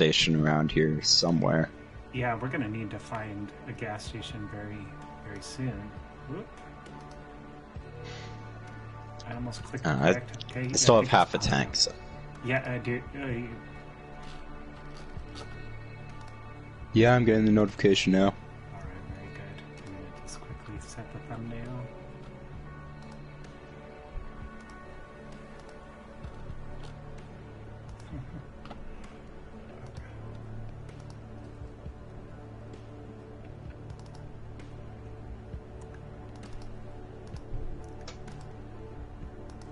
station around here somewhere. Yeah, we're gonna need to find a gas station very, very soon. Whoop. I almost clicked correct. Okay, I still have half a tank, so. Yeah, I do. Yeah, I'm getting the notification now. Alright, very good. I'm gonna just quickly set the thumbnail.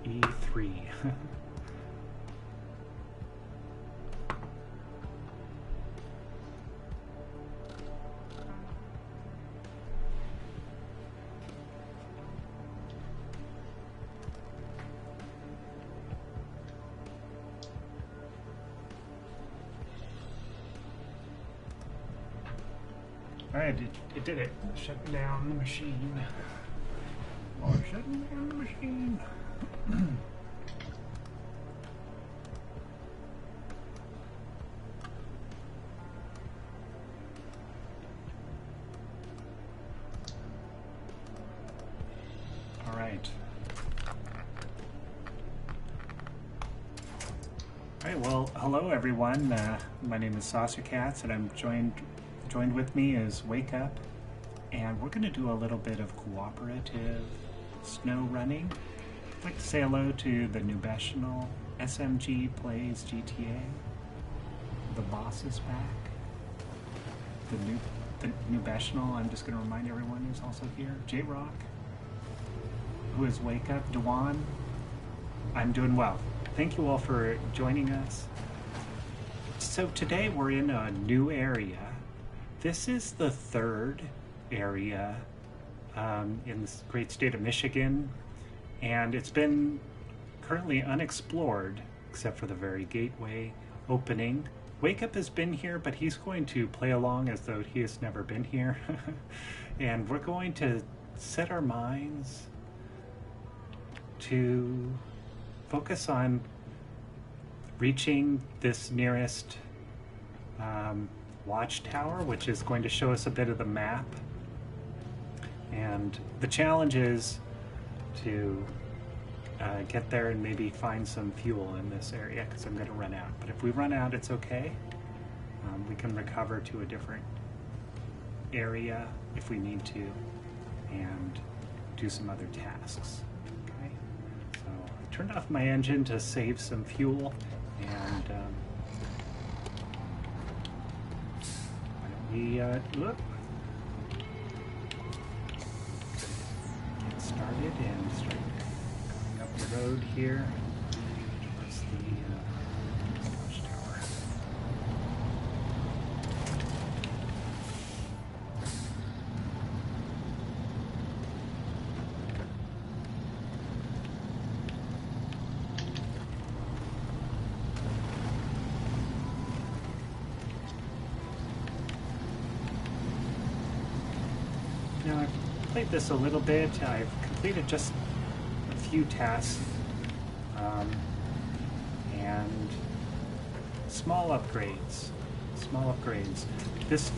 E3. Alright, it did it. Shutting down the machine. Oh, shutting down the machine. All right. All right. Well, hello everyone. My name is Sire Cat, and I'm joined with me is Wake Up, and we're going to do a little bit of cooperative snow running. I'd like to say hello to the Noobessional. SMG plays GTA. The boss is back. The Noobessional, I'm just going to remind everyone, is also here. JayRoc, who is Wake Up. Dewan, I'm doing well. Thank you all for joining us. So today we're in a new area. This is the third area in the great state of Michigan, and it's been currently unexplored except for the very gateway opening. Wake Up has been here, but he's going to play along as though he has never been here. And we're going to set our minds to focus on reaching this nearest watchtower, which is going to show us a bit of the map. And the challenge is to get there and maybe find some fuel in this area, because I'm going to run out. But if we run out, it's okay. We can recover to a different area if we need to and do some other tasks. Okay, so I turned off my engine to save some fuel, and we get started and start going up the road here towards the watchtower. Now I've played this a little bit. I've completed just a few tasks and small upgrades. This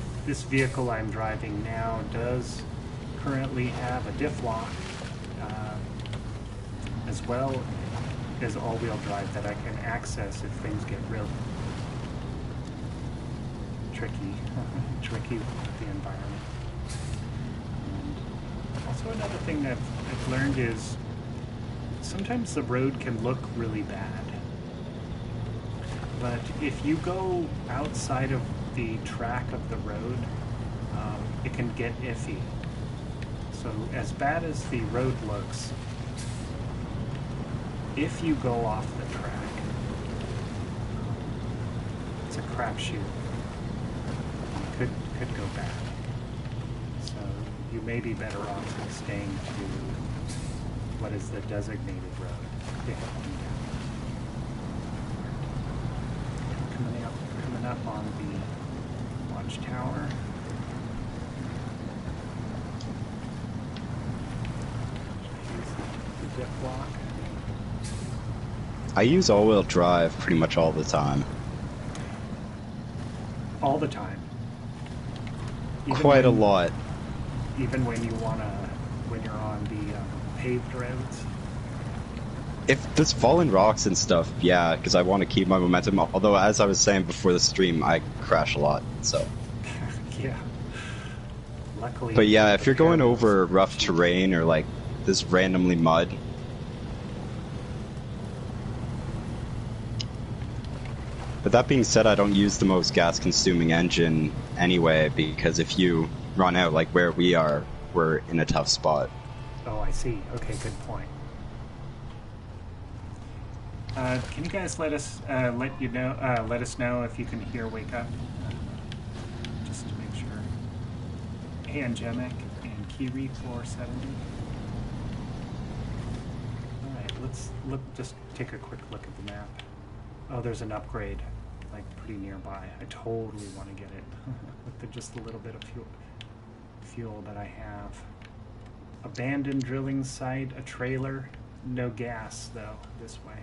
vehicle I'm driving now does currently have a diff lock as well as all-wheel drive that I can access if things get real tricky with the environment. Also, another thing that I've learned is sometimes the road can look really bad. But if you go outside of the track of the road, it can get iffy. So as bad as the road looks, if you go off the track, it's a crapshoot. It could go bad. So you may be better off staying to what is the designated road. Yeah, coming up on the watchtower. The dip block. I use all-wheel drive pretty much all the time. all the time. Even Quite a when- lot. Even when when you're on the paved roads. If there's fallen rocks and stuff, yeah, because I want to keep my momentum. Although, as I was saying before the stream, I crash a lot, so. Yeah. Luckily. But yeah, if the you're going parallels- over rough terrain or like this randomly mud. But that being said, I don't use the most gas-consuming engine anyway, because if you run out like where we are, we're in a tough spot. Oh, I see. Okay, good point. Can you guys let us let us know if you can hear Wake Up, just to make sure. Hey, Angemic and Kiri 470. All right, let's just take a quick look at the map. Oh, there's an upgrade, like pretty nearby. I totally want to get it with just a little bit of fuel that I have. Abandoned drilling site, a trailer, no gas though this way.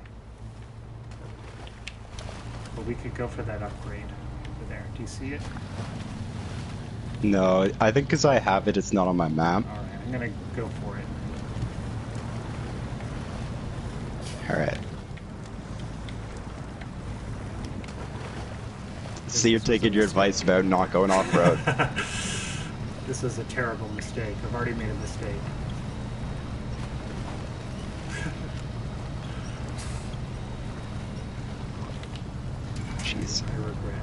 But we could go for that upgrade over there. Do you see it? No, I think because I have it, it's not on my map. All right, I'm gonna go for it. Alright. So you're taking your advice about not going off-road. This is a terrible mistake. I've already made a mistake. Jeez. I regret.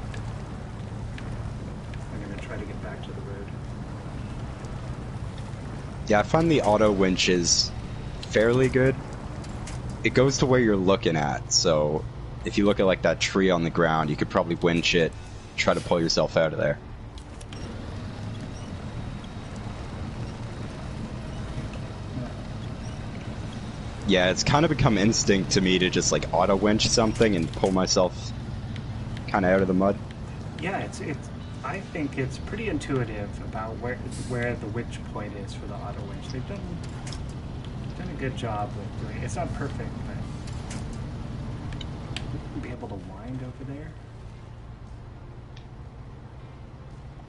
I'm gonna try to get back to the road. Yeah, I find the auto winch is fairly good. It goes to where you're looking at, so if you look at like that tree on the ground, you could probably winch it, try to pull yourself out of there. Yeah, it's kind of become instinct to me to just like auto winch something and pull myself kind of out of the mud. Yeah, it's. I think it's pretty intuitive about where the winch point is for the auto winch. They've done a good job with doing it. It's not perfect, but we'll be able to wind over there.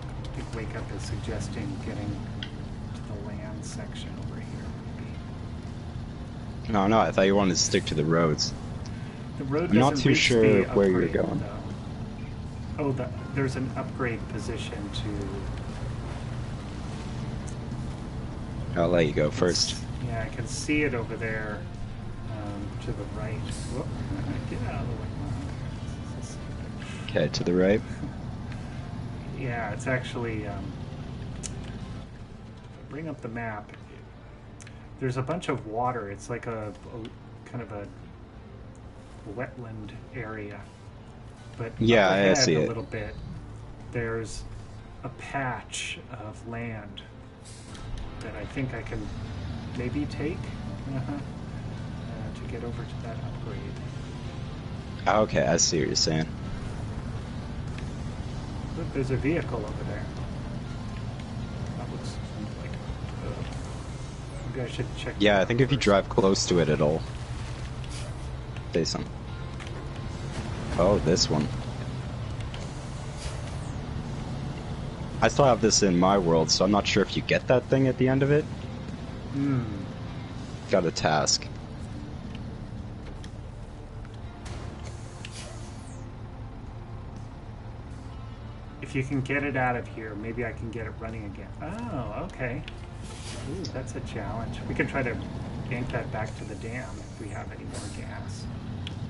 I think Wake Up is suggesting getting to the land section over here. Maybe. No, I thought you wanted to stick to the roads. The road I'm not doesn't too reach sure the where you're upgrade, going. though. Oh, there's an upgrade position to... I'll let you go first. Yeah, I can see it over there to the right. Whoop. Get out of the way. This is stupid. Okay, to the right. Yeah, it's actually... bring up the map. There's a bunch of water. It's like a kind of a wetland area. But Yeah, up I ahead see a it. little bit, there's a patch of land that I think I can maybe take to get over to that upgrade. Okay, I see what you're saying. Look, there's a vehicle over there. That looks like... maybe I should check. Yeah, that I out think if you first. drive close to it, it'll say something. Oh, this one. I still have this in my world, so I'm not sure if you get that thing at the end of it. Got a task. If you can get it out of here, maybe I can get it running again. Oh, okay. Ooh, that's a challenge. We can try to yank that back to the dam if we have any more gas.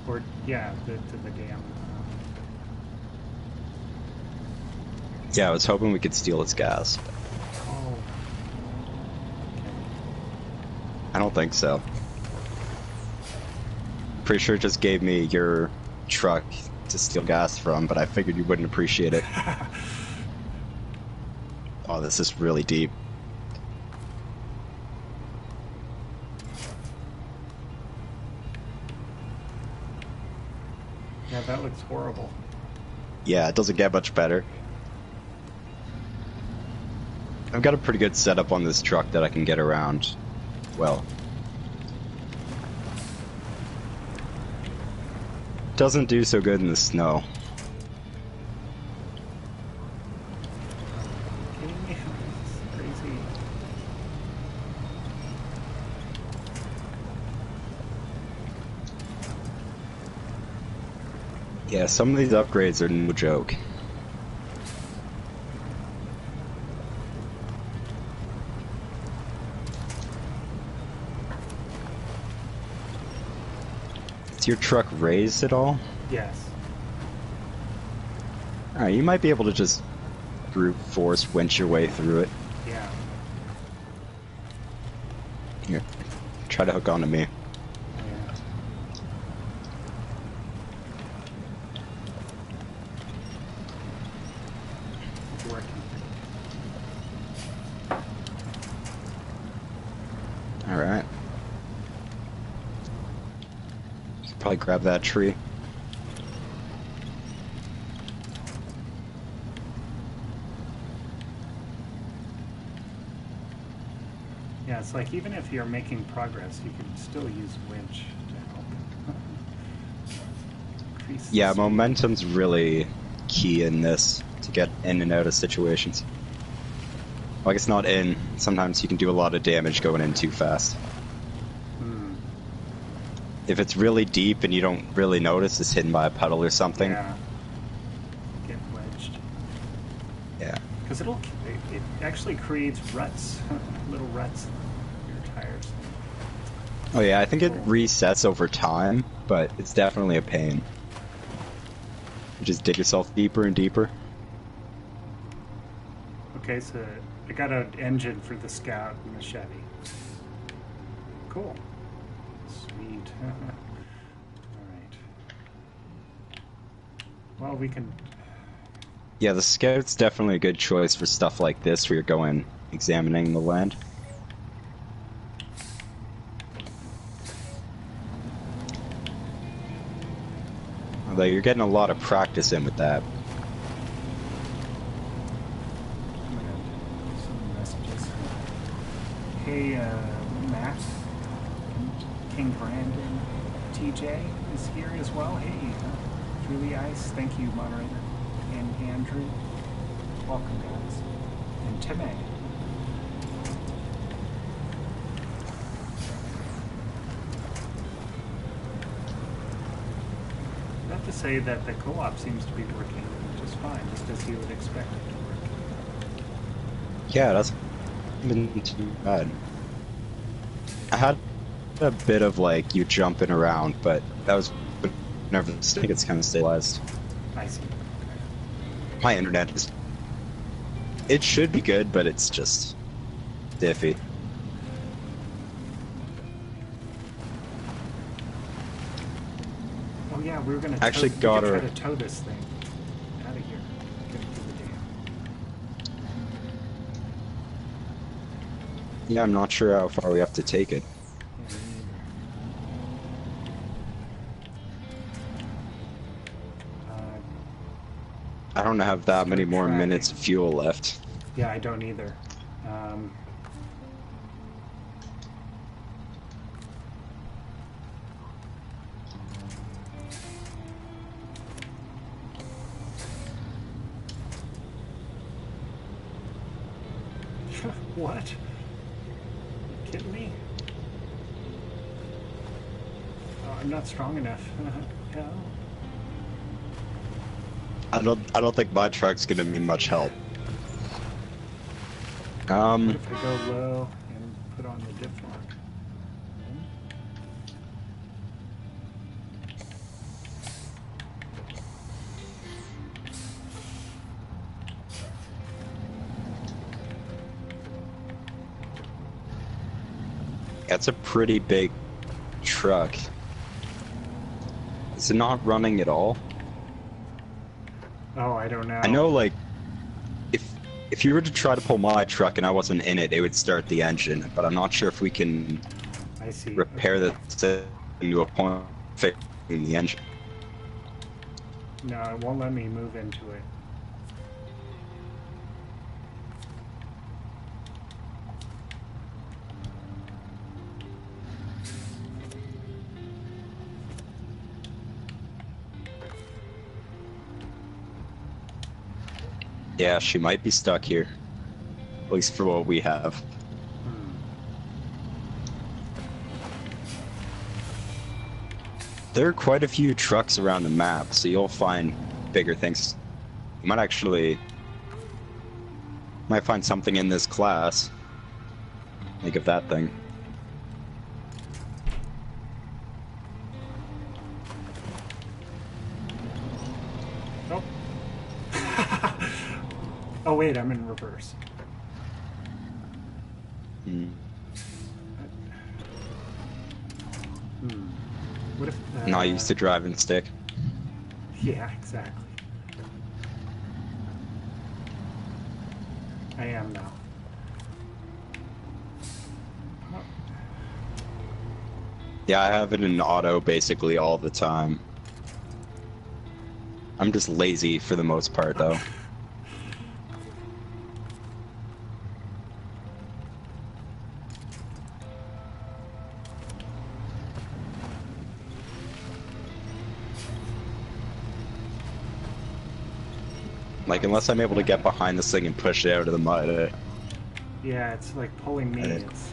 Or, yeah, to the dam. Yeah, I was hoping we could steal its gas. Oh. I don't think so. Pretty sure it just gave me your truck to steal gas from, but I figured you wouldn't appreciate it. Oh, this is really deep. Yeah, that looks horrible. Yeah, it doesn't get much better. I've got a pretty good setup on this truck that I can get around well. Doesn't do so good in the snow. Yeah, some of these upgrades are no joke. Is your truck raised at all? Yes. Alright, you might be able to just brute force winch your way through it. Yeah. Here, try to hook onto me. Yeah. It's working. Alright. Probably grab that tree. Yeah, it's like even if you're making progress, you can still use winch to help. Increase the Yeah, speed. momentum's really key in this to get in and out of situations. Well, I guess not in. Sometimes you can do a lot of damage going in too fast. Hmm. If it's really deep and you don't really notice it's hidden by a puddle or something. Yeah. Get wedged. Yeah. Because it actually creates ruts, little ruts in your tires. Oh yeah, I think it resets over time, but it's definitely a pain. You just dig yourself deeper and deeper. Okay, so I got an engine for the Scout and the Chevy. Cool. Sweet. Alright. Well, we can... Yeah, the Scout's definitely a good choice for stuff like this where you're going examining the land. Although you're getting a lot of practice in with that. I'm gonna do some messages. Hey, Matt, King Brandon, TJ is here as well. Hey, Julie Ice, thank you, moderator. And Andrew, welcome, guys. And TMIG. I have to say that the co-op seems to be working just fine, just as you would expect it to work. Yeah, that's been too bad. I had a bit of like you jumping around, but that was whenever the stick gets kind of stabilized. I see. My internet is... It should be good, but it's just... diffy. Oh yeah, we were gonna Actually we got could her... try to tow this thing out of here. Get it to the dam. Yeah, I'm not sure how far we have to take it. Yeah, me neither. I don't have that many more tracking. minutes of fuel left. Yeah, I don't either. What? You kidding me? Oh, I'm not strong enough. Hell. I don't think my truck's gonna be much help. What if I go low and put on the diff lock? That's a pretty big truck. Is it not running at all? Oh, I don't know. I know, like, if you were to try to pull my truck and I wasn't in it, it would start the engine. But I'm not sure if we can I see. repair the system to a point fixing the engine. No, it won't let me move into it. Yeah, she might be stuck here. At least for what we have. There are quite a few trucks around the map, so you'll find bigger things. You might find something in this class. Think of that thing. Oh. Oh wait, I'm in reverse. What if... Not used to driving stick. Yeah, exactly. I am now. Oh. Yeah, I have it in auto basically all the time. I'm just lazy for the most part, though. Like, unless I'm able to get behind this thing and push it out of the mud. Yeah, it's like pulling me. It's...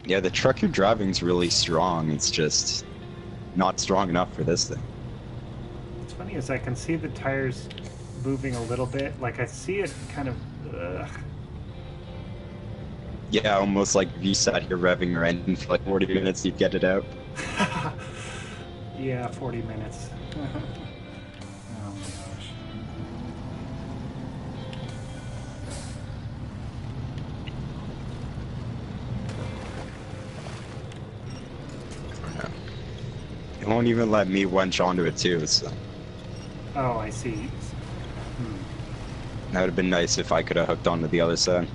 Yeah, the truck you're driving is really strong. It's just not strong enough for this thing. What's funny is I can see the tires moving a little bit. Like, I see it kind of... Yeah, almost like if you sat here revving your engine for like 40 minutes, you'd get it out. Yeah, 40 minutes. Oh my gosh. It won't even let me wench onto it too, so... Oh, I see. That would have been nice if I could have hooked onto the other side.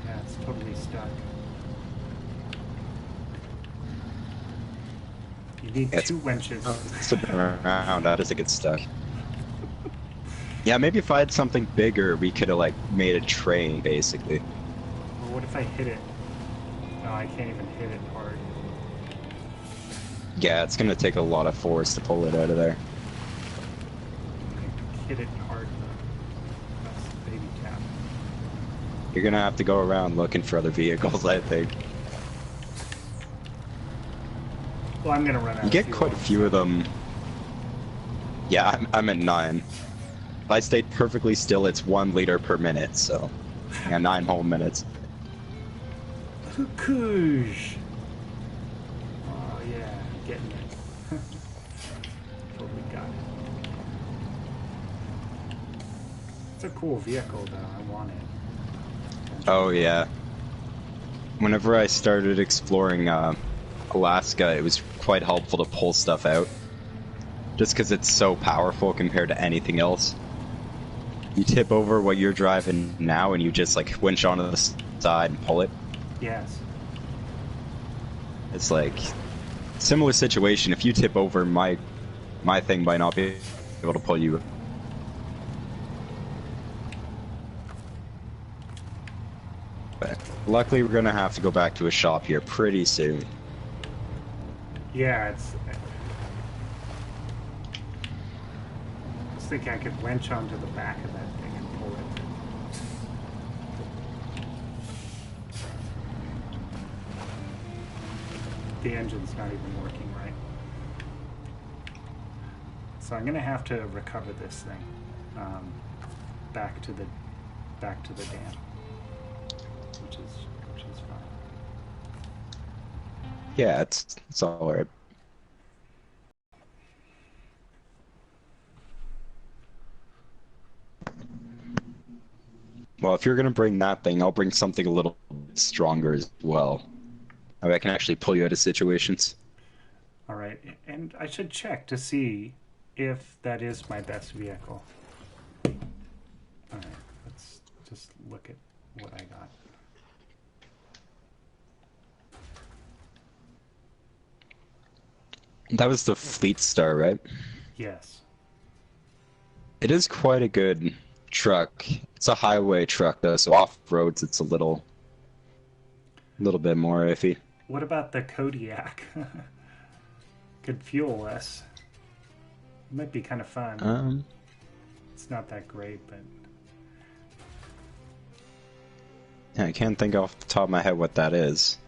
Yeah, it's totally stuck. You need two winches. Sitting around, how does it get stuck? Yeah, maybe if I had something bigger, we could have like made a train, basically. Or what if I hit it? No, I can't even hit it hard. Yeah, it's gonna take a lot of force to pull it out of there. Hit it hard. That's the baby cap. You're gonna have to go around looking for other vehicles, I think. Well, I'm gonna run out. You get quite a few of them. Yeah, I'm at 9. If I stayed perfectly still, it's 1 liter per minute, so... Yeah, 9 whole minutes. Kukush! Oh yeah, getting it. Totally got it. It's a cool vehicle though, I want it. Oh yeah. Whenever I started exploring Alaska, it was quite helpful to pull stuff out. Just because it's so powerful compared to anything else. You tip over what you're driving now and you just like winch onto the side and pull it. Yes. It's like similar situation. If you tip over, my thing might not be able to pull you. But luckily, we're gonna have to go back to a shop here pretty soon. Yeah, it's... I was thinking I could winch onto the back of that thing and pull it. The engine's not even working right. So I'm gonna have to recover this thing back to the dam, which is fine. Yeah, it's all right. Well, if you're gonna bring that thing, I'll bring something a little stronger as well. I mean, I can actually pull you out of situations. All right, and I should check to see if that is my best vehicle. All right, let's just look at what I got. That was the Fleet Star, right? Yes. It is quite a good truck. It's a highway truck though, so off roads it's a little bit more iffy. What about the Kodiak? Could fuel less. It might be kind of fun. It's not that great, but... Yeah, I can't think off the top of my head what that is.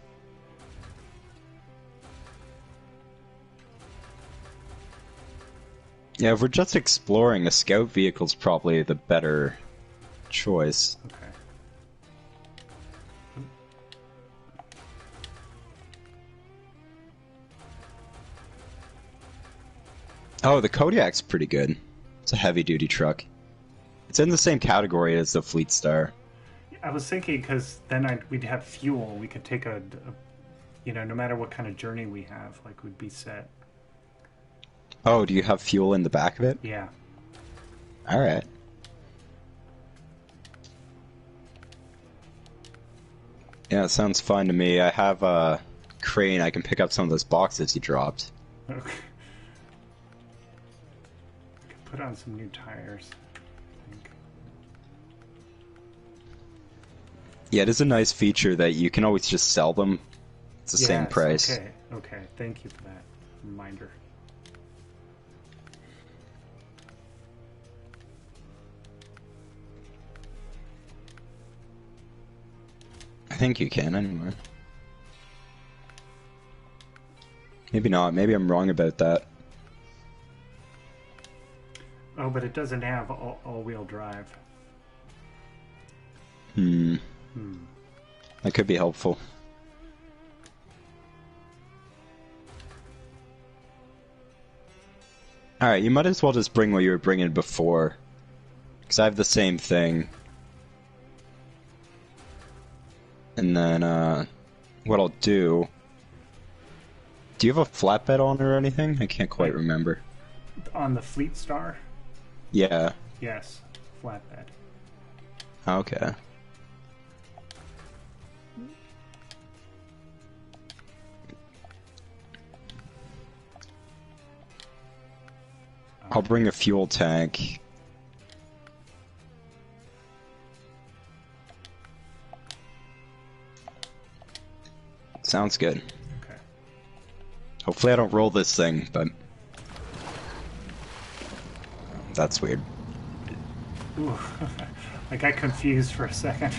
Yeah, if we're just exploring, a scout vehicle's probably the better choice. Okay. Oh, the Kodiak's pretty good. It's a heavy-duty truck. It's in the same category as the Fleet Star. I was thinking, because then we'd have fuel. We could take you know, no matter what kind of journey we have, like, we'd be set. Oh, do you have fuel in the back of it? Yeah. Alright. Yeah, it sounds fine to me. I have a crane. I can pick up some of those boxes you dropped. Okay. I could put on some new tires, I think. Yeah, it is a nice feature that you can always just sell them. It's the same price. Okay, okay. Thank you for that reminder. I think you can, anyway. Maybe not. Maybe I'm wrong about that. Oh, but it doesn't have all-wheel drive. That could be helpful. Alright, you might as well just bring what you were bringing before. Because I have the same thing. And then, what I'll do... Do you have a flatbed on or anything? I can't quite remember. On the Fleet Star? Yeah. Yes, flatbed. Okay. I'll bring a fuel tank. Sounds good. Okay. Hopefully I don't roll this thing, but... That's weird. Ooh. I got confused for a second.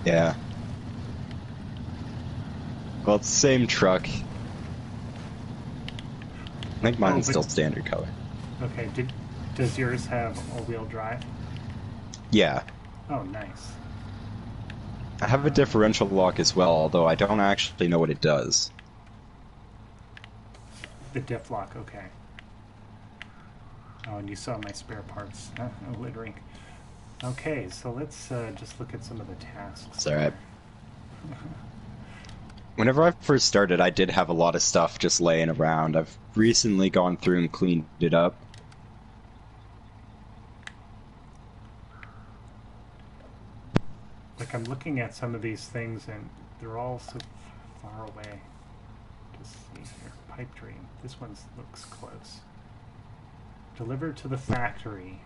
Yeah. Well, it's the same truck. I think mine's still standard color. Okay, does yours have all-wheel drive? Yeah. Oh, nice. I have a differential lock as well, although I don't actually know what it does. The diff lock, okay. Oh, and you saw my spare parts littering. Okay, so let's just look at some of the tasks. It's alright. Whenever I first started, I did have a lot of stuff just laying around. I've recently gone through and cleaned it up. Like, I'm looking at some of these things, and they're all so far away. Just see here. Pipe dream. This one looks close. Delivered to the factory,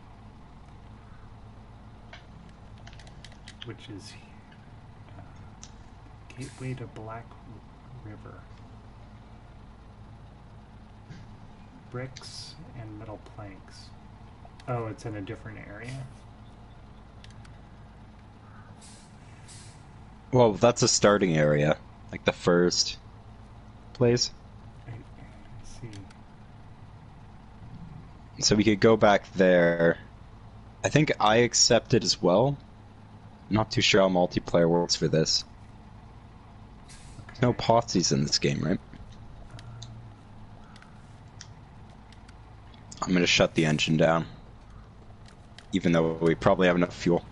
which is gateway to Black River. Bricks and metal planks. Oh, it's in a different area? Well, that's a starting area. Like the first place. I see. So we could go back there. I think I accept it as well. Not too sure how multiplayer works for this. Okay. No posses in this game, right? I'm gonna shut the engine down. Even though we probably have enough fuel.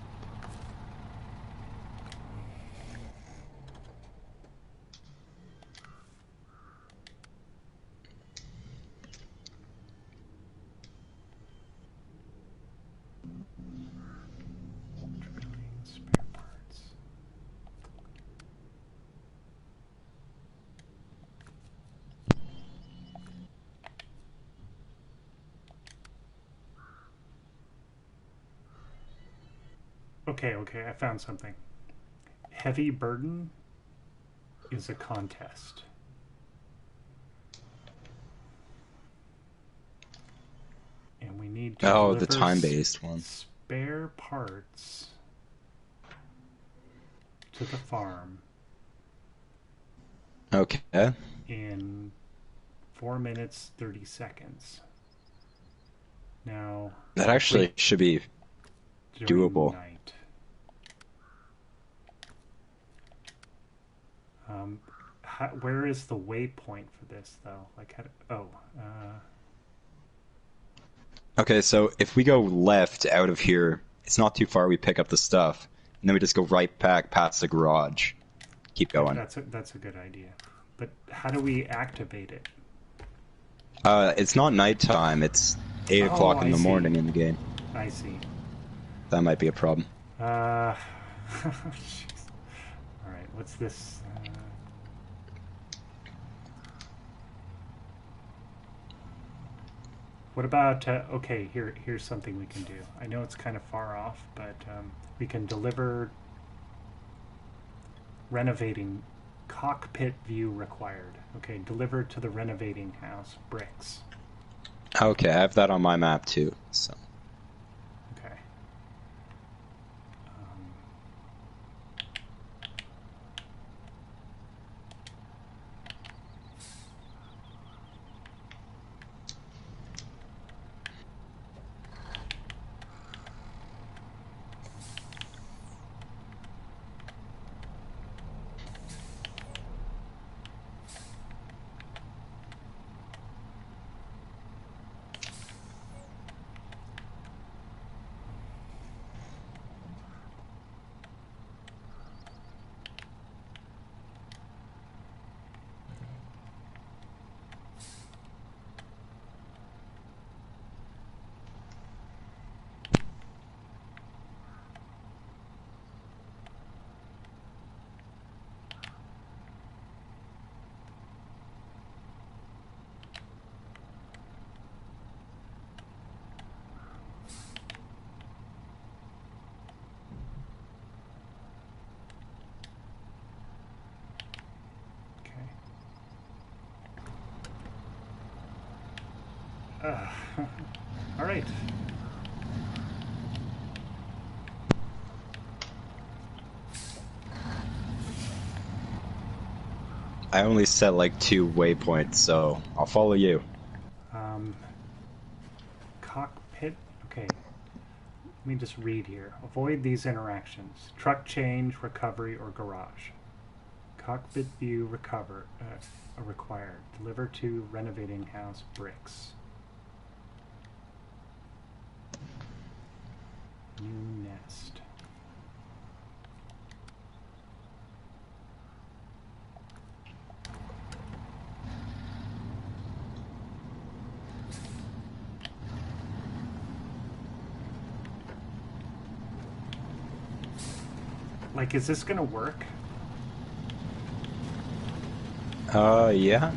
Spare parts. Okay, I found something. Heavy burden is a contest. we need to Oh, the deliver time-based one. spare parts to the farm. Okay. In 4 minutes 30 seconds. Now That actually should be doable. Night. Where is the waypoint for this though? Like, Okay, so if we go left out of here, it's not too far. We pick up the stuff, and then we just go right back past the garage. Keep going. That's a good idea. But how do we activate it? It's not nighttime. It's 8 o'clock in the morning in the game. I see. That might be a problem. All right, what's this? What about, okay, here's something we can do. I know it's kind of far off, but we can deliver renovating cockpit view required. Okay, deliver to the renovating house, bricks. Okay, I have that on my map too, so. Okay. All right. I only set like 2 waypoints, so I'll follow you. Cockpit. Okay. Let me just read here. Avoid these interactions. Truck change, recovery, or garage. Cockpit view required. Deliver to renovating house, bricks. New nest. Like, is this gonna work? Yeah.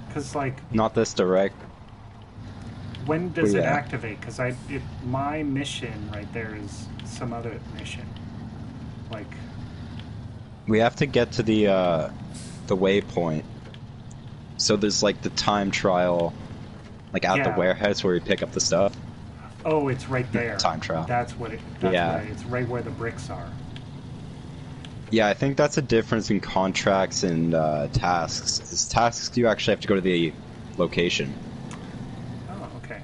Because, like... Not this direct. When does it activate? Because my mission right there is some other mission. Like... We have to get to the waypoint. So there's like the time trial, like at the warehouse where we pick up the stuff. Oh, it's right there. Time trial. That's what it... It's right where the bricks are. Yeah, I think that's a difference in contracts and tasks. As tasks, you actually have to go to the location. Oh, okay.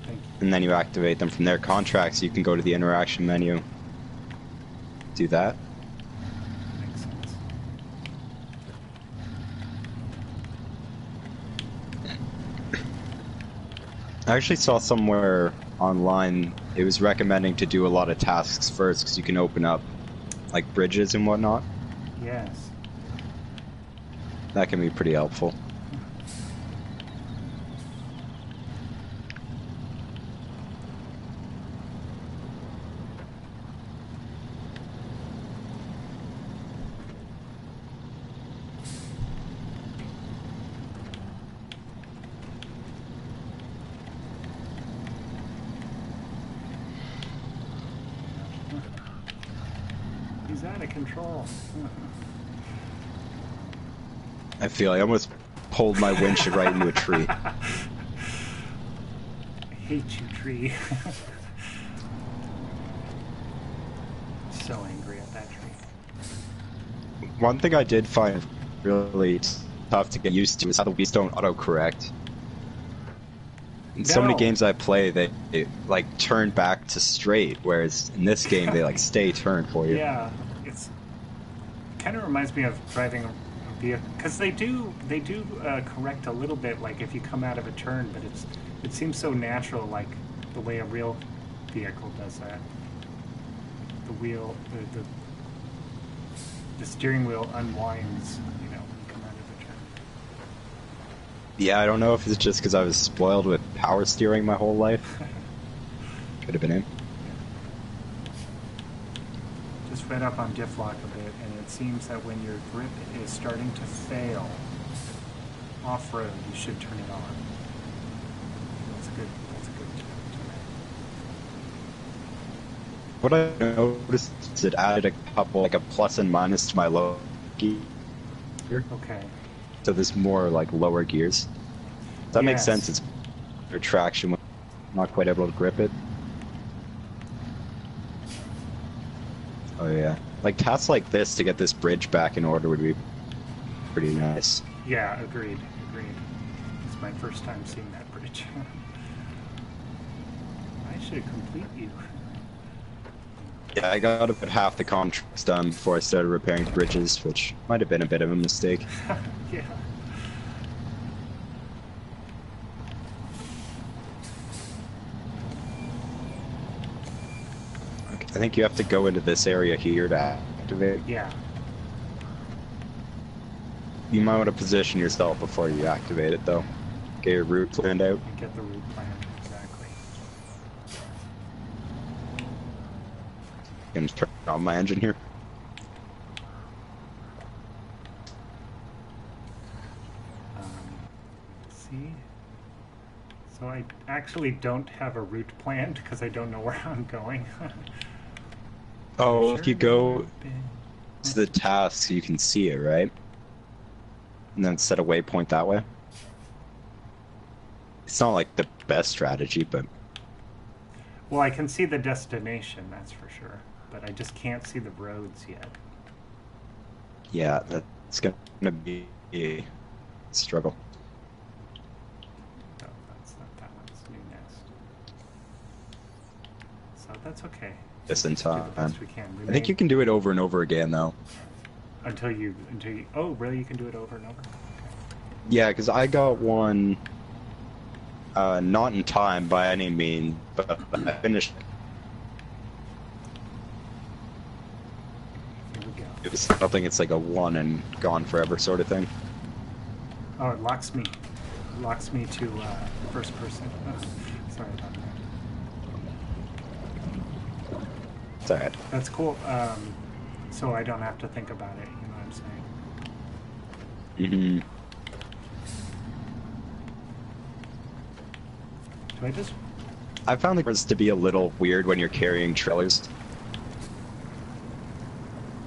Thank you. And then you activate them from their contracts. You can go to the interaction menu. Do that. Makes sense. I actually saw somewhere online it was recommending to do a lot of tasks first because you can open up like bridges and whatnot. Yes. That can be pretty helpful. He's out of control. I feel I almost pulled my windshield right into a tree. hate you, tree. So angry at that tree. One thing I did find really tough to get used to is how the wheels don't auto-correct. In so many games I play, they like turn back to straight, whereas in this game they like stay turned for you. Yeah, it kind of reminds me of driving a vehicle, because they do correct a little bit, like if you come out of a turn, but it seems so natural, like the way a real vehicle does that. The wheel, the steering wheel unwinds, you know, when you come out of a turn. Yeah, I don't know if it's just because I was spoiled with power steering my whole life. Could have been it. Just read up on diff lock a bit, and it seems that when your grip is starting to fail off-road, you should turn it on. That's a good tip to What I noticed is it added a couple, like a plus and minus to my low gear. Okay. So there's more like lower gears. That makes sense. It's better traction when I'm not quite able to grip it. Oh yeah. Like tasks like this to get this bridge back in order would be pretty nice. Yeah, agreed. It's my first time seeing that bridge. I should complete you. Yeah, I got about half the contracts done before I started repairing bridges, which might have been a bit of a mistake. Yeah. Okay, I think you have to go into this area here to activate. Yeah. You might want to position yourself before you activate it, though. Get your route planned out. Get the route planned, exactly. I'm just turn on my engine here. Let's see. So I actually don't have a route planned because I don't know where I'm going. Oh, if you go to the tasks, you can see it, right? And then set a waypoint that way. It's not like the best strategy, but... Well, I can see the destination, that's for sure. But I just can't see the roads yet. Yeah, that's going to be a struggle. No, that's not that one. It's New Nest. So that's okay. Just in time. Do the best we can. I think you can do it over and over again, though. Until you... Oh, really? You can do it over and over? Okay. Yeah, because I got one... not in time by any means, but I finished. Here we go. It was something. It's like a one and gone forever sort of thing. Oh, it locks me. It locks me to first person. Sorry about that. It's alright. That's cool. So I don't have to think about it. You know what I'm saying? Mm-hmm. Do I just... I found the cars to be a little weird when you're carrying trailers.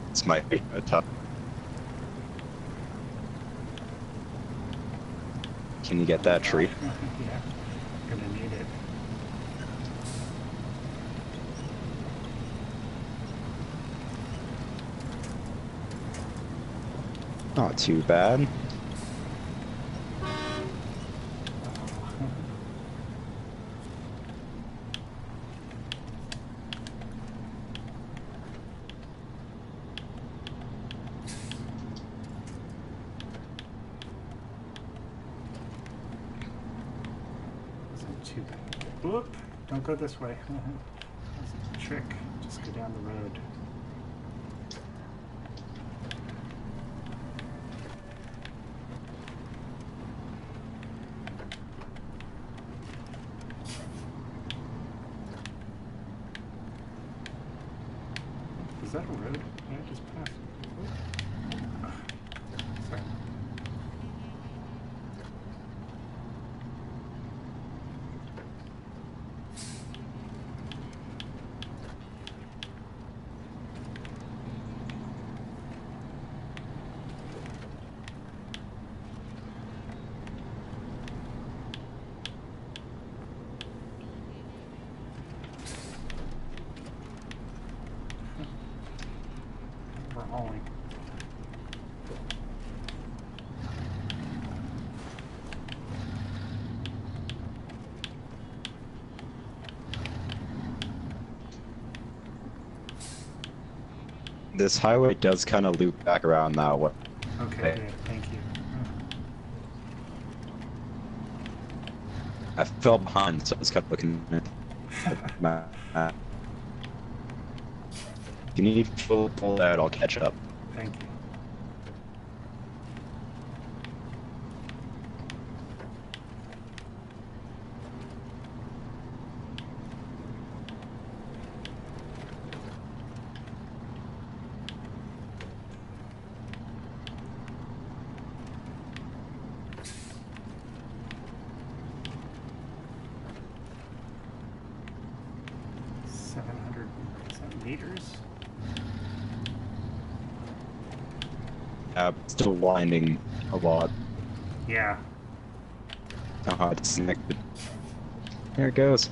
This might be a tough. Can you get that tree? Yeah, gonna need it. Not too bad. Too bad. Whoop! Don't go this way. That's a trick. Just go down the road. Is that a road? Did I just pass? Whoop. Ugh. Sorry. overhauling. This highway does kind of loop back around that way. Okay, good. Thank you. I fell behind, so I was kind of looking at the map. If you need to pull out, I'll catch up. Thank you. Meters. Still winding a lot. Yeah. Oh, it's disconnected. There it goes.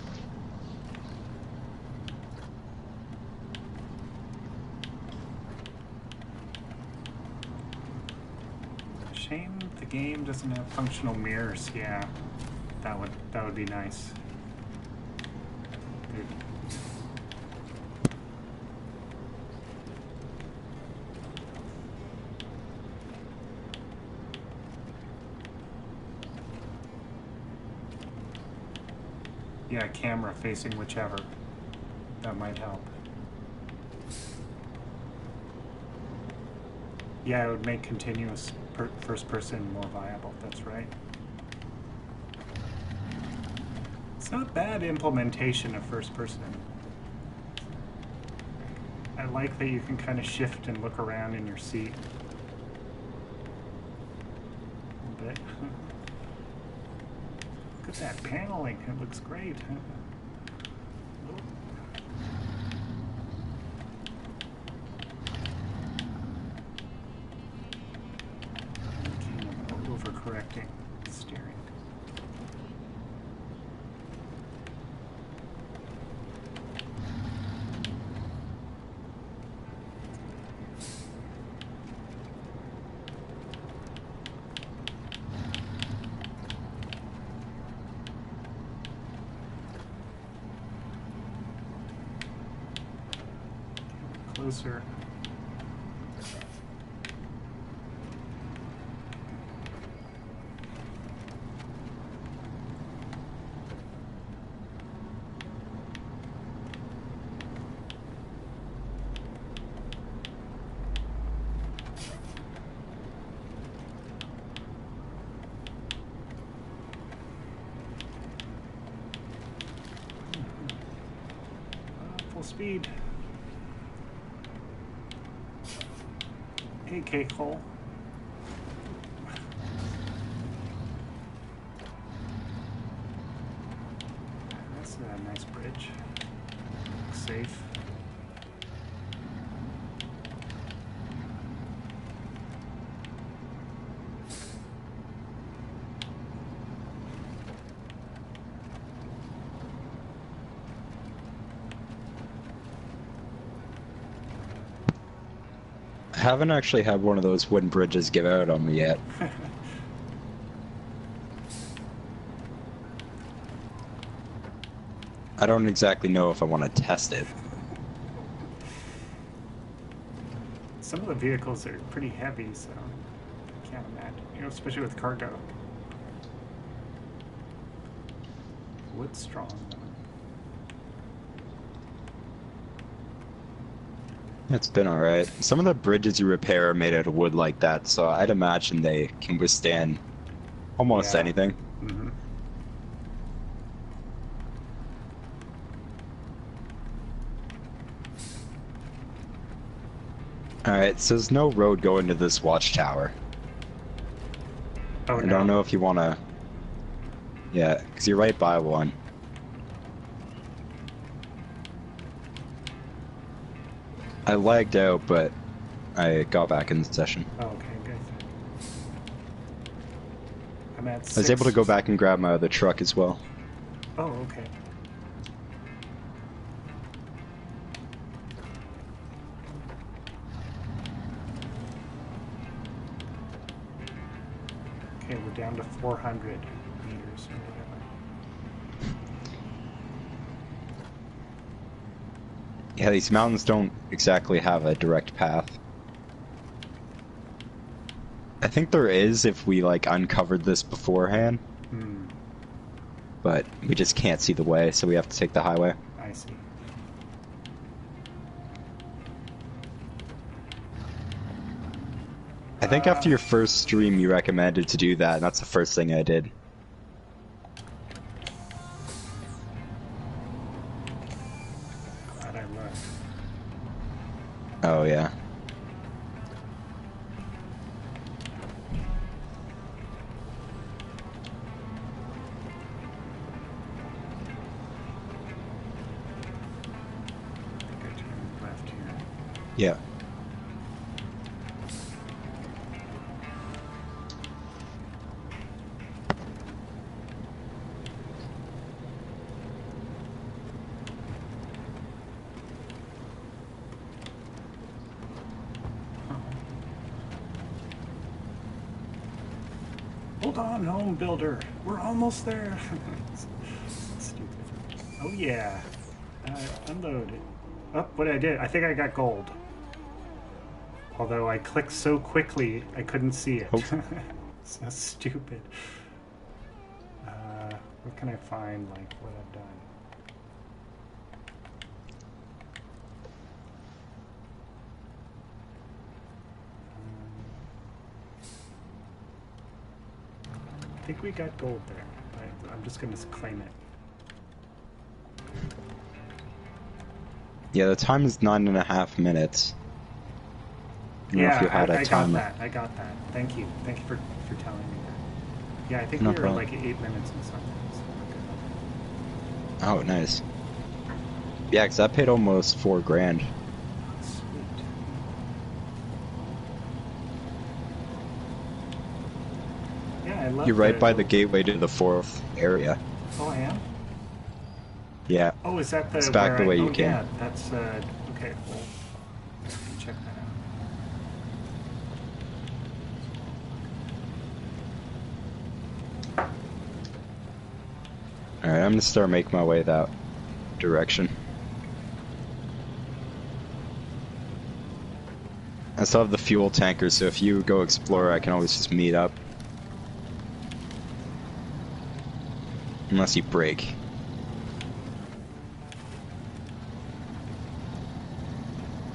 Shame the game doesn't have functional mirrors. Yeah, that would be nice. Good. Yeah, camera facing whichever. That might help. Yeah, it would make continuous first person more viable, that's right. It's not bad implementation of first person. I like that you can kind of shift and look around in your seat. A little bit. Look at that paneling, it looks great. Overcorrecting steering. Closer. Full speed. Hey, cake hole. That's a nice bridge. Looks safe. I haven't actually had one of those wooden bridges give out on me yet. I don't exactly know if I want to test it. Some of the vehicles are pretty heavy, so I can't imagine. You know, especially with cargo. Wood strong, though. It's been alright. Some of the bridges you repair are made out of wood like that, so I'd imagine they can withstand almost anything. Mm-hmm. Alright, so there's no road going to this watchtower. Oh, I don't know if you want to... Yeah, because you're right by one. I lagged out, but I got back in the session. Oh, okay, good. I'm at 6. I was able to go back and grab my other truck as well. Oh, okay. Okay, we're down to 400 meters or whatever. Yeah, these mountains don't exactly have a direct path. I think there is if we, like, uncovered this beforehand. Hmm. But we just can't see the way, so we have to take the highway. I see. I think after your first stream you recommended to do that, and that's the first thing I did. Glad I looked. Oh, yeah. I think I turned left here. Yeah. Hold on, home builder. We're almost there. Stupid. Oh yeah. Unload it. Oh, what I did? I think I got gold. Although I clicked so quickly, I couldn't see it. Oh. So stupid. What can I find? Like what I've done. I think we got gold there. I'm just going to claim it. Yeah, the time is 9.5 minutes. I don't know if you had a timer. I got that. Thank you. Thank you for telling me that. Yeah, I think No we were problem. like 8 minutes and something. So Oh, nice. Yeah, because I paid almost $4 grand. sweet. Yeah, I love You're right by the gateway to the 4th area. Oh, I am? Yeah. Oh, is that the... It's back the way you came. Yeah, that's... okay, cool. Check that out. Alright, I'm gonna start making my way that direction. I still have the fuel tanker, so if you go explore, I can always just meet up. Unless you break.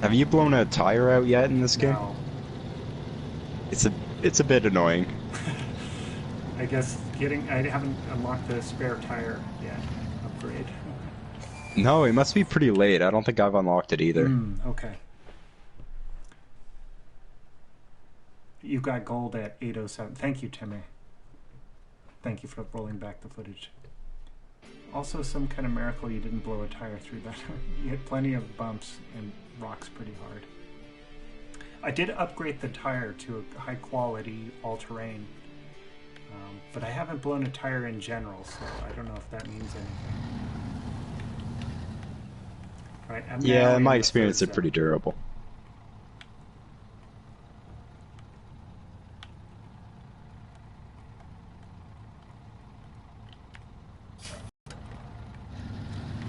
Have you blown a tire out yet in this game? No. It's a bit annoying. I guess I haven't unlocked the spare tire yet. Upgrade. No, it must be pretty late. I don't think I've unlocked it either. Okay. You got gold at 807. Thank you, Timmy. Thank you for rolling back the footage. Also, some kind of miracle you didn't blow a tire through that. You hit plenty of bumps and rocks pretty hard. I did upgrade the tire to a high quality all-terrain, but I haven't blown a tire in general, so I don't know if that means anything. Right, Yeah, in my experience, they're pretty durable.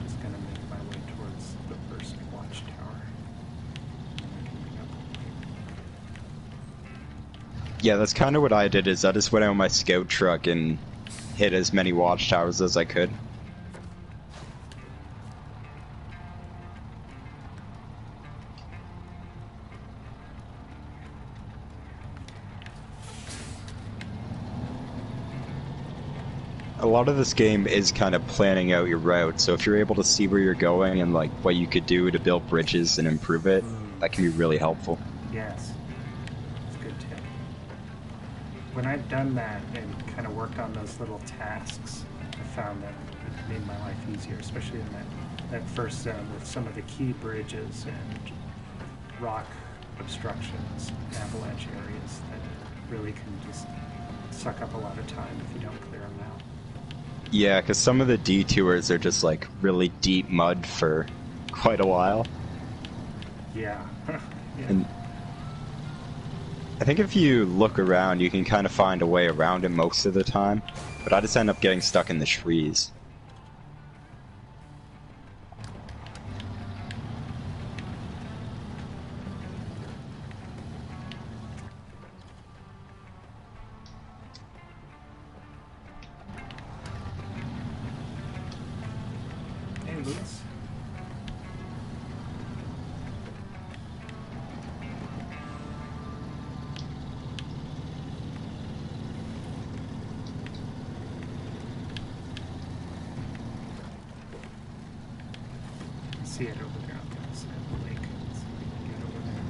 Just gonna make my way towards the first watchtower. Yeah, that's kind of what I did, is I just went out with my scout truck and hit as many watchtowers as I could. A lot of this game is kind of planning out your route, so if you're able to see where you're going and like what you could do to build bridges and improve it, that can be really helpful. Yes, it's a good tip. When I've done that and kind of worked on those little tasks, I found that it made my life easier, especially in that first zone with some of the key bridges and rock obstructions, avalanche areas that really can just suck up a lot of time if you don't clear them out. Yeah, because some of the detours are just like really deep mud for quite a while. Yeah. Yeah. And I think if you look around, you can kind of find a way around it most of the time, but I just end up getting stuck in the trees. Hey, Lewis. See it over there. I'm gonna send the lake. Let's see if we can get over there.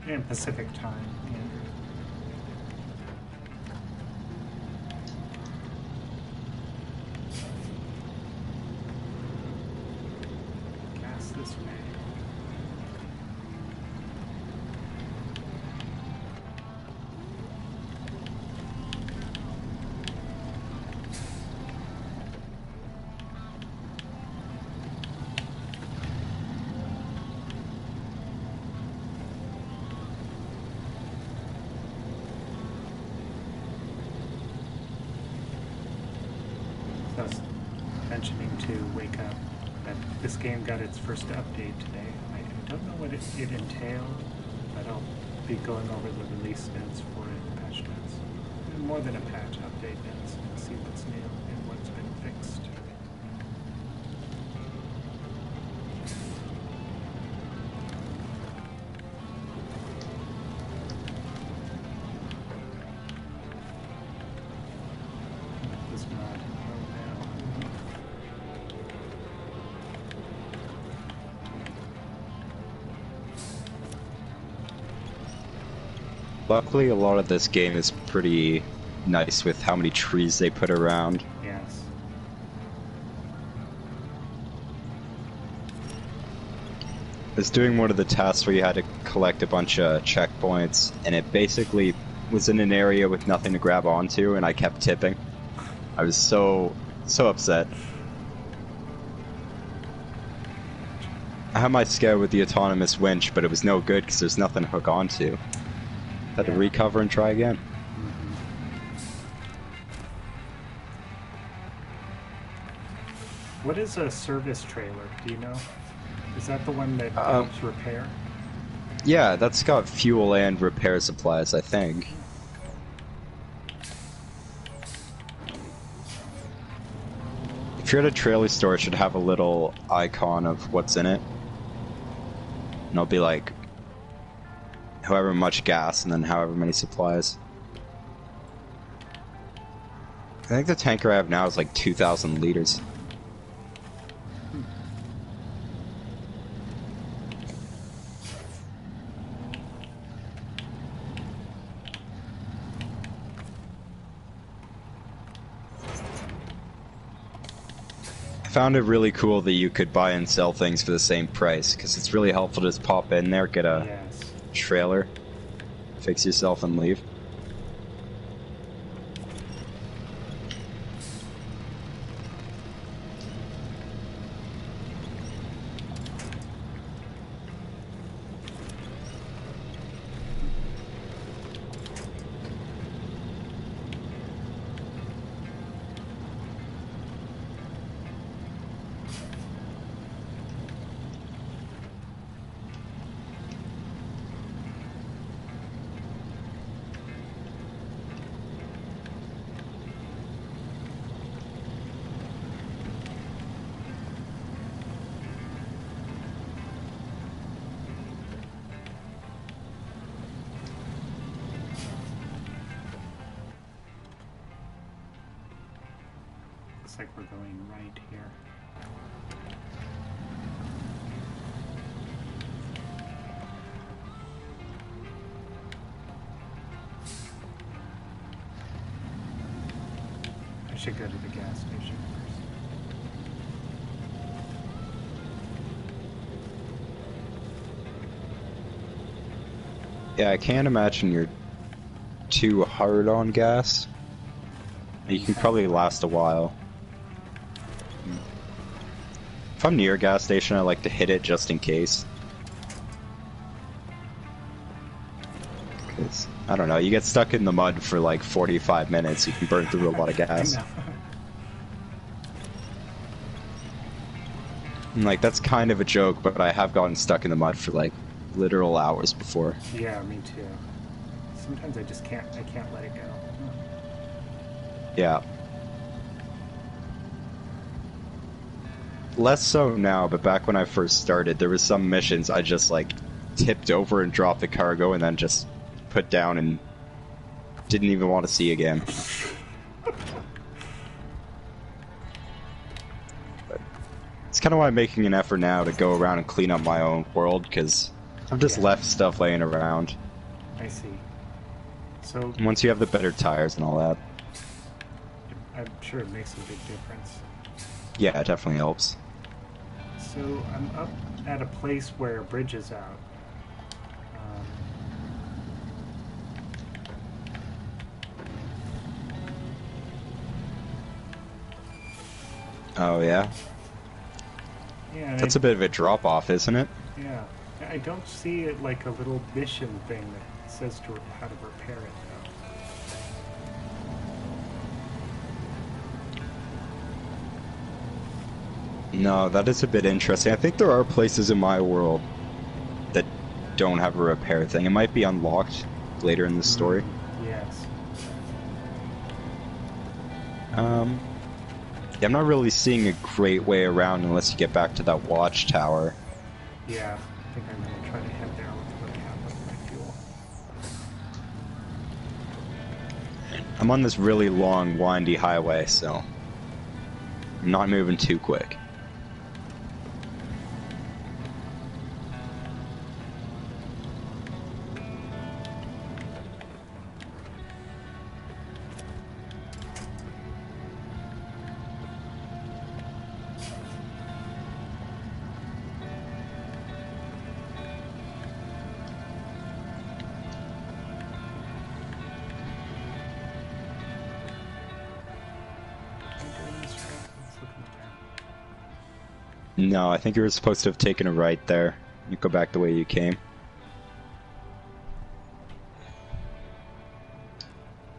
And Pacific time, Andrew. Gas this way. I was mentioning to Wake Up that this game got its first update today. I don't know what it entailed, but I'll be going over the release notes for it, patch notes. More than a patch, update notes, and see what's new and what's been fixed. This mod. Luckily, a lot of this game is pretty nice with how many trees they put around. Yes. I was doing one of the tasks where you had to collect a bunch of checkpoints, and it basically was in an area with nothing to grab onto, and I kept tipping. I was so upset. I had my scare with the autonomous winch, but it was no good because there's nothing to hook onto. Had to recover and try again. What is a service trailer? Do you know? Is that the one that helps repair? Yeah, that's got fuel and repair supplies, I think. If you're at a trailer store, it should have a little icon of what's in it. And it'll be like however much gas and then however many supplies. I think the tanker I have now is like 2,000 liters. I found it really cool that you could buy and sell things for the same price, because it's really helpful to just pop in there, get a trailer, fix yourself and leave. looks like we're going right here. I should go to the gas station first. Yeah, I can't imagine you're too hard on gas. You can probably last a while. If I'm near a gas station, I like to hit it just in case. 'Cause, I don't know, you get stuck in the mud for like 45 minutes, you can burn through a lot of gas. And, like, that's kind of a joke, but I have gotten stuck in the mud for like literal hours before. Yeah, me too. Sometimes I can't let it go. Yeah. Less so now, but back when I first started, there was some missions I just like tipped over and dropped the cargo and then just put down and didn't even want to see again. But it's kind of why I'm making an effort now to go around and clean up my own world, because I've just left stuff laying around. I see. So Once you have the better tires and all that. I'm sure it makes a big difference. Yeah, it definitely helps. So I'm up at a place where a bridge is out. Oh yeah? Yeah. That's a bit of a drop off, isn't it? Yeah. I don't see it like a little mission thing that says how to repair it, though. No, that is a bit interesting. I think there are places in my world that don't have a repair thing. It might be unlocked later in the story. Yes. Yeah, I'm not really seeing a great way around unless you get back to that watchtower. Yeah, I think I'm gonna try to head there with what I have with my fuel. I'm on this really long, windy highway, so I'm not moving too quick. No, I think you were supposed to have taken a right there. You go back the way you came.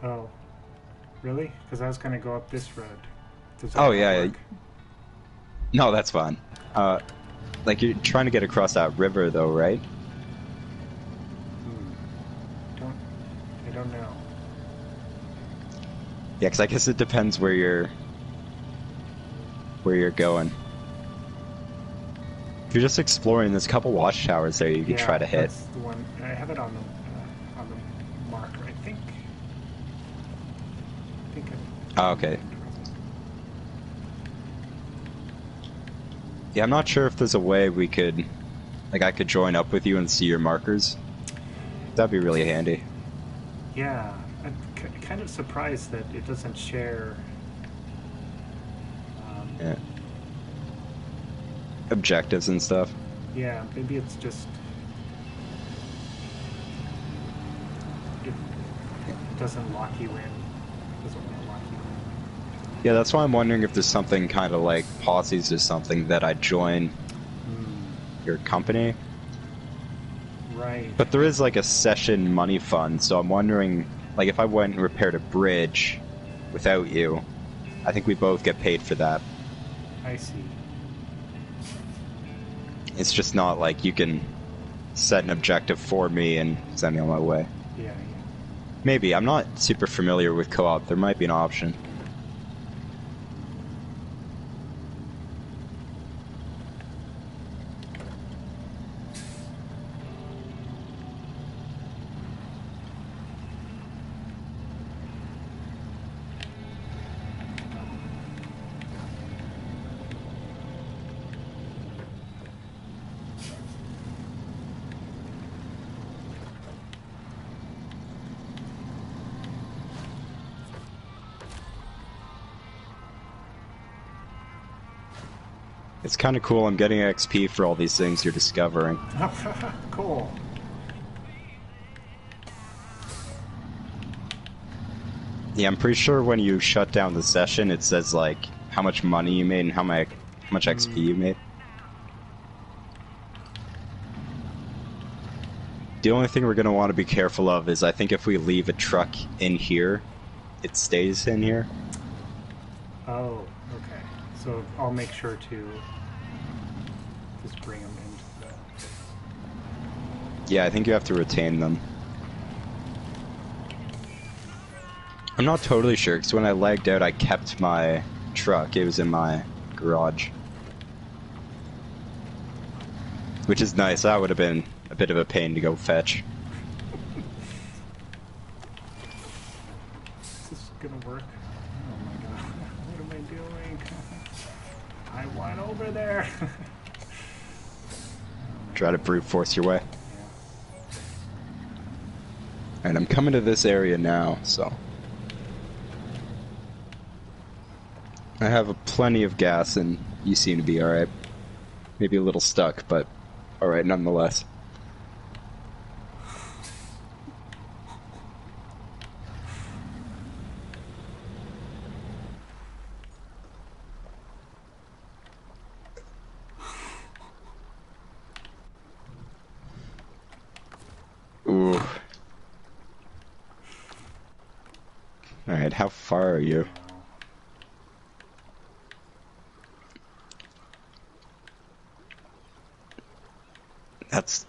Oh, really? Because I was gonna go up this road. Oh yeah. No, that's fine. Like you're trying to get across that river, though, right? I don't know. Yeah, because I guess it depends where you're going. If you're just exploring, there's a couple watchtowers there you could try to hit. That's the one. I have it on the marker, I think. Oh, okay. Yeah, I'm not sure if there's a way we could, like, I could join up with you and see your markers. That'd be really handy. Yeah, I'm kind of surprised that it doesn't share. Yeah. Objectives and stuff. Yeah, maybe it's just it doesn't lock you in. Doesn't want to lock you in. Yeah, that's why I'm wondering if there's something kind of like posses or something that I join your company. Right. But there is like a session money fund, so I'm wondering, like, if I went and repaired a bridge without you, I think we both get paid for that. I see. It's just not like you can set an objective for me and send me on my way. Yeah. Maybe. I'm not super familiar with co-op. There might be an option. It's kind of cool. I'm getting XP for all these things you're discovering. Cool. Yeah, I'm pretty sure when you shut down the session, it says like how much money you made and how much XP you made. The only thing we're going to want to be careful of is I think if we leave a truck in here, it stays in here. Oh, okay. So I'll make sure to just bring them into the... Yeah, I think you have to retain them. I'm not totally sure, because when I lagged out, I kept my truck. It was in my garage. Which is nice. That would have been a bit of a pain to go fetch. Is this gonna work? Oh my god. What am I doing? I want over there. Try to brute force your way. Yeah. And I'm coming to this area now, so... I have plenty of gas, and you seem to be alright. Maybe a little stuck, but alright nonetheless. Ooh. Alright, how far are you?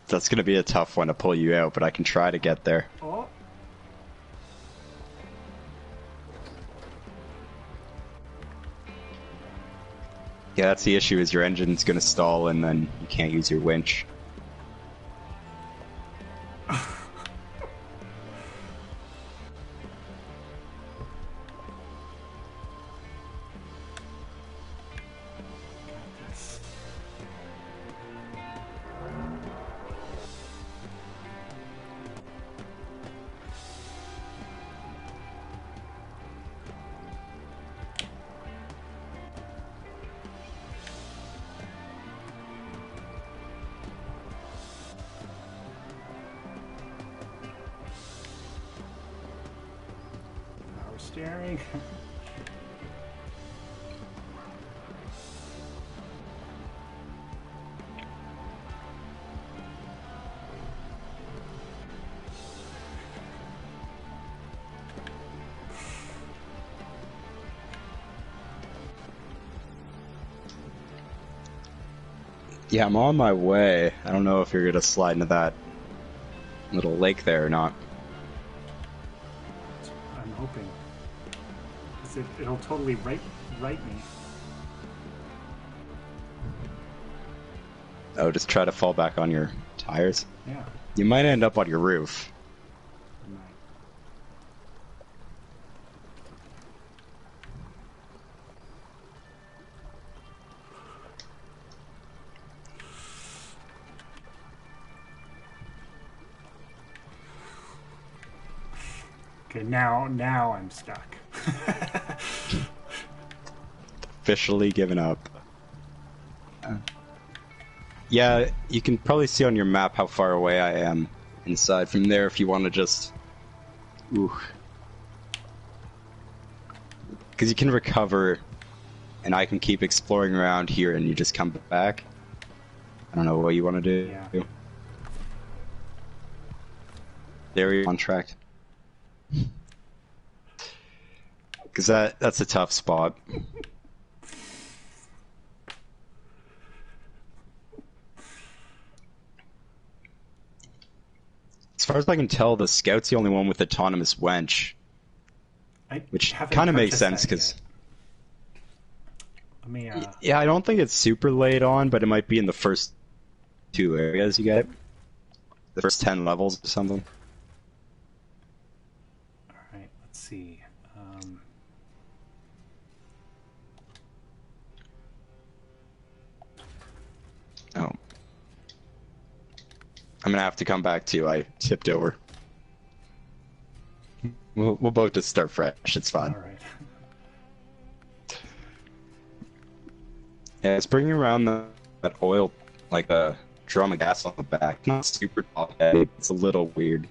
That's gonna be a tough one to pull you out, but I can try to get there. Oh. Yeah, that's the issue, is your engine's gonna stall and then you can't use your winch. Steering. Yeah, I'm on my way. I don't know if you're gonna slide into that little lake there or not. I'm hoping. It'll totally right me. Oh, just try to fall back on your tires? Yeah. You might end up on your roof. I might. Okay, now I'm stuck. Officially given up. Yeah, you can probably see on your map how far away I am inside from there if you want to just... Ooh. Because you can recover, and I can keep exploring around here and you just come back. I don't know what you want to do. Yeah. There you're on track. Because that's a tough spot. As far as I can tell, the Scout's the only one with autonomous wench. Which kind of makes sense, because... Yeah, I don't think it's super late on, but it might be in the first 2 areas you get. The first 10 levels or something. Alright, let's see. Oh. I'm gonna have to come back to you. I tipped over. We'll both just start fresh. It's fine. Alright. Yeah, it's bringing around that oil, like a drum of gas on the back. Not super top heavy. It's a little weird.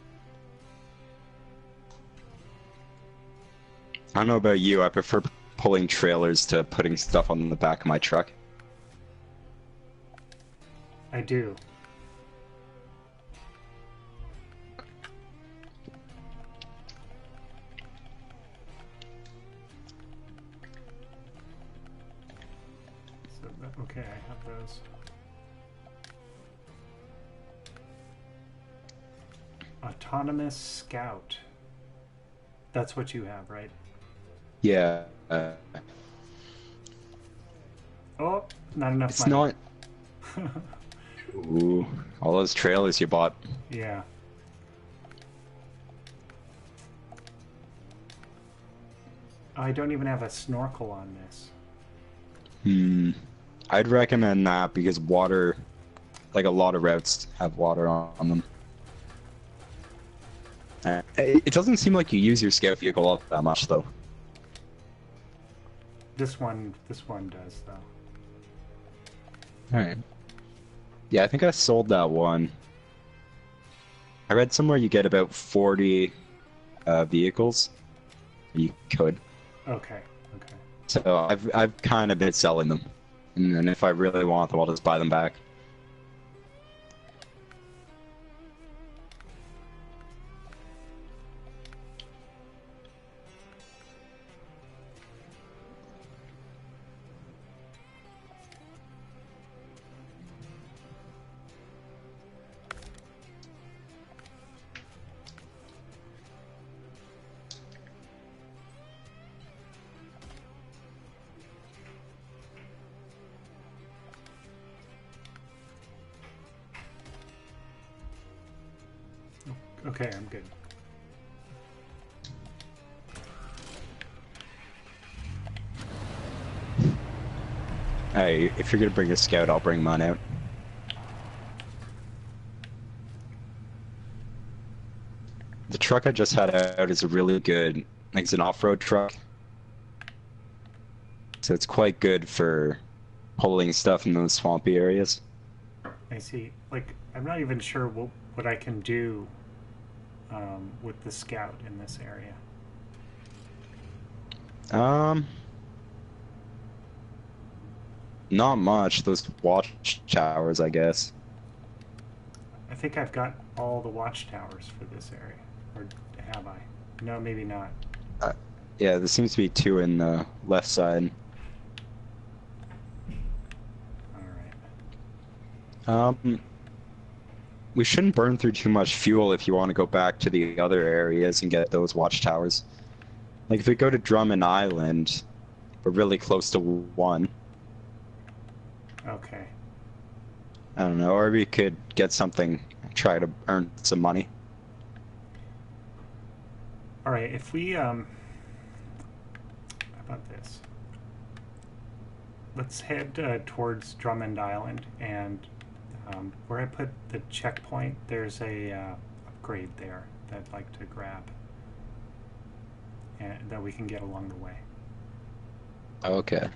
I don't know about you. I prefer pulling trailers to putting stuff on the back of my truck. I do. So, okay, I have those. Autonomous Scout. That's what you have, right? Yeah. Oh, not enough It's money. not. Ooh, all those trailers you bought. Yeah. I don't even have a snorkel on this. I'd recommend that because water, like a lot of routes have water on them. It doesn't seem like you use your scout vehicle all that much, though. This one does though. Alright. Yeah, I think I sold that one. I read somewhere you get about 40 vehicles. You could. Okay. Okay. So I've kind of been selling them. And then if I really want them, I'll just buy them back. Okay, I'm good. Hey, if you're gonna bring a scout, I'll bring mine out. The truck I just had out is a really good, like it's an off-road truck. So it's quite good for pulling stuff in those swampy areas. I see. Like, I'm not even sure what I can do with the scout in this area. Not much. Those watchtowers, I guess. I think I've got all the watchtowers for this area. Or have I? No, maybe not. Yeah, there seems to be 2 in the left side. Alright. We shouldn't burn through too much fuel if you want to go back to the other areas and get those watchtowers. Like if we go to Drummond Island, we're really close to 1. Okay. I don't know, or we could get something, try to earn some money. Alright, if we, how about this? Let's head towards Drummond Island, and where I put the checkpoint, there's a upgrade there that I'd like to grab, and that we can get along the way. Okay.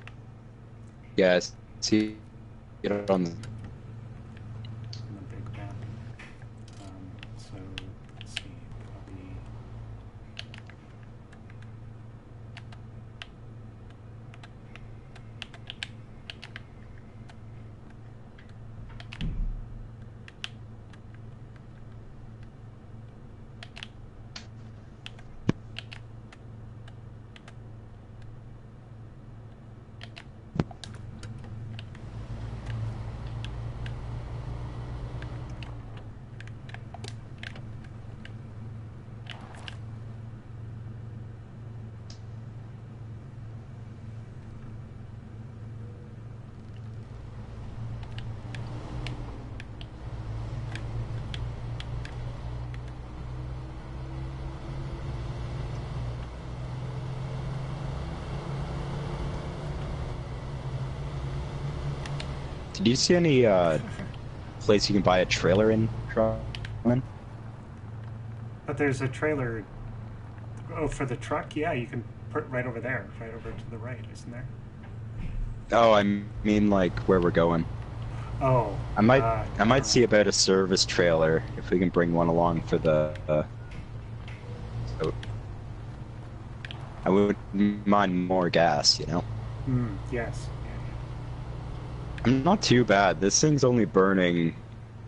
Yes. See it on the... On the big map. So let's see, probably. Did you see any place you can buy a trailer in Drummond? But there's a trailer. Oh, for the truck? Yeah, you can put right over there, right over to the right, isn't there? Oh, I mean like where we're going. Oh. I might see about a service trailer if we can bring one along for the. So I wouldn't mind more gas, you know. Yes. I'm not too bad. This thing's only burning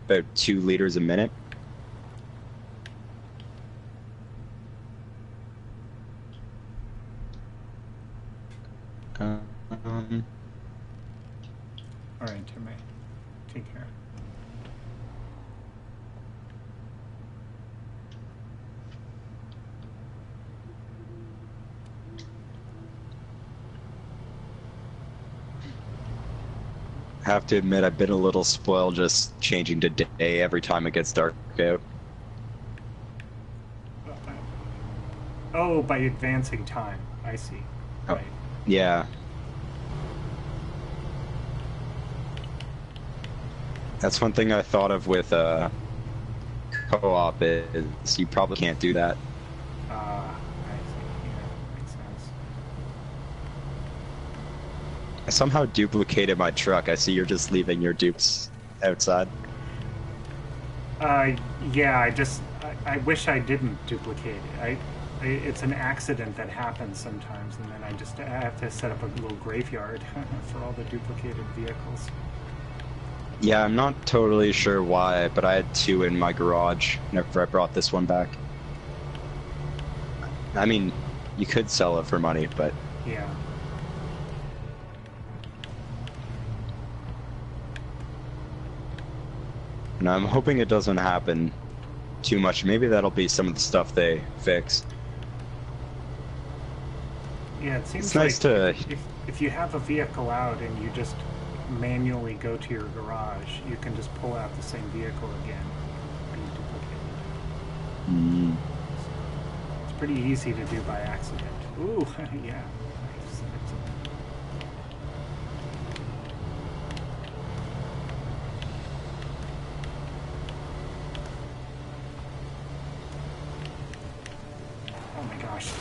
about 2 liters a minute. All right, Timmy. Take care. I have to admit, I've been a little spoiled just changing to day every time it gets dark out. Oh, by advancing time. I see. Oh, Right. yeah. That's one thing I thought of with co-op is you probably can't do that. I see. Yeah, makes sense. I somehow duplicated my truck. I see you're just leaving your dupes outside. Yeah, I wish I didn't duplicate it. It's an accident that happens sometimes, and then I have to set up a little graveyard for all the duplicated vehicles. Yeah, I'm not totally sure why, but I had 2 in my garage whenever I brought this one back. I mean, you could sell it for money, but... Yeah. And I'm hoping it doesn't happen too much. Maybe that'll be some of the stuff they fix. Yeah, it seems It's nice like to... if you have a vehicle out and you just manually go to your garage, you can just pull out the same vehicle again and duplicate it. It's pretty easy to do by accident. Ooh, yeah. Nice. Oh my gosh.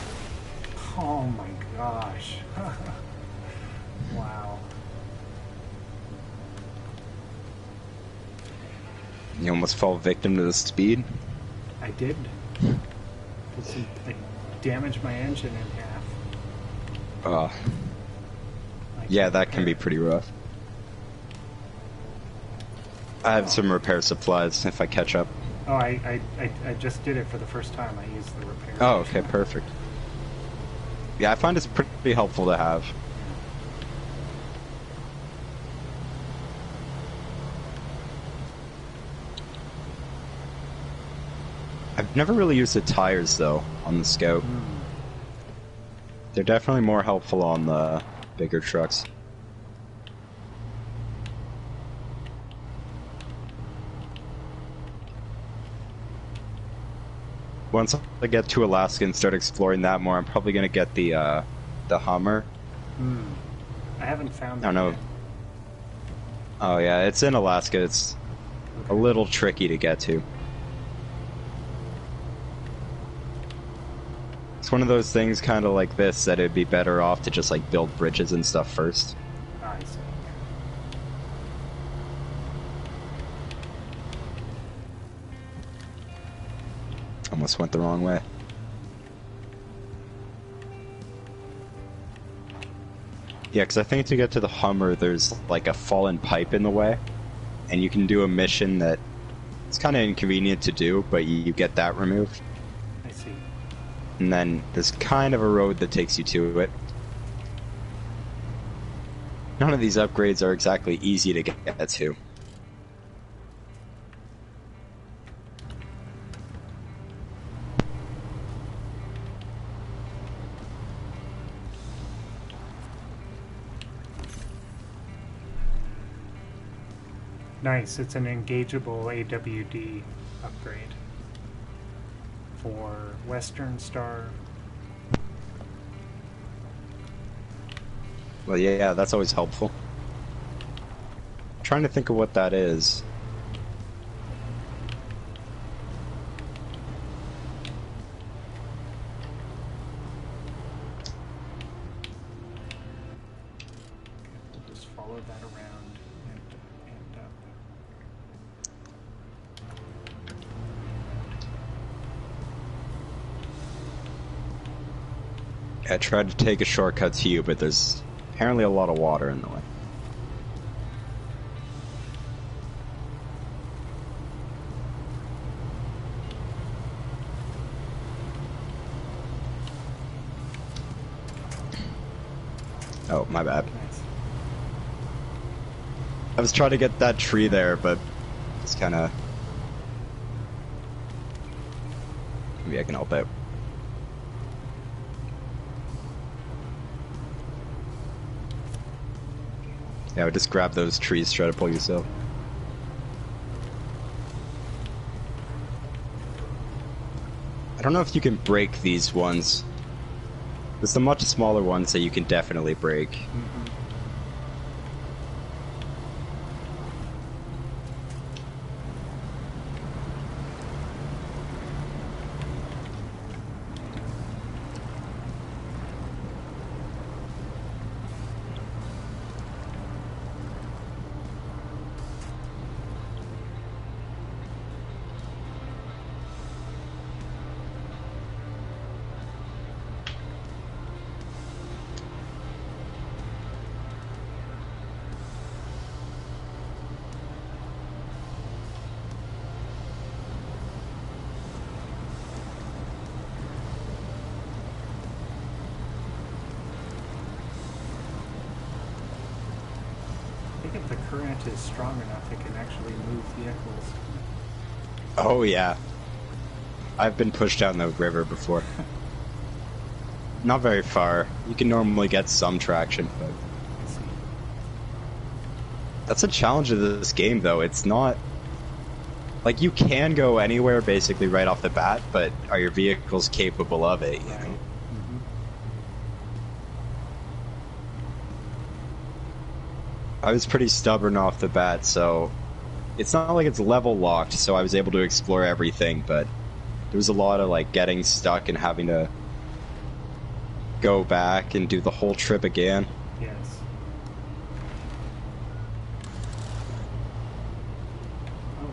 Oh my gosh. Wow. You almost fall victim to the speed. I did. I damaged my engine in half. Yeah, that can be pretty rough. I have some repair supplies if I catch up. Oh, I just did it for the first time. I used the repair. Oh, okay, perfect. Yeah, I find it's pretty helpful to have. I've never really used the tires, though, on the Scout. They're definitely more helpful on the bigger trucks. Once I get to Alaska and start exploring that more, I'm probably going to get the Hummer. I haven't found I don't know. yet. Oh yeah, it's in Alaska. It's a little tricky to get to. It's one of those things kind of like this that it'd be better off to just like build bridges and stuff first. I see. Almost went the wrong way. Yeah, because I think to get to the Hummer, there's like a fallen pipe in the way, and you can do a mission that it's kind of inconvenient to do, but you get that removed. I see. And then there's kind of a road that takes you to it. None of these upgrades are exactly easy to get to. Nice. It's an engageable AWD upgrade for Western Star. Well, yeah, that's always helpful. I'm trying to think of what that is. follow that around and up. I tried to take a shortcut to you, but there's apparently a lot of water in the way. Oh, my bad. Nice. I was trying to get that tree there, but it's kind of... Maybe I can help out. Yeah, I would just grab those trees, try to pull yourself. I don't know if you can break these ones. There's the much smaller ones that you can definitely break. Mm-hmm. If the current is strong enough, it can actually move vehicles. Oh yeah. I've been pushed down the river before. Not very far. You can normally get some traction, but... I see. That's a challenge of this game, though. It's not... Like, you can go anywhere, basically, right off the bat, but are your vehicles capable of it, you know? Mm-hmm. I was pretty stubborn off the bat, so... It's not like it's level locked, so I was able to explore everything, but... There was a lot of, like, getting stuck and having to... go back and do the whole trip again. Yes. Oh.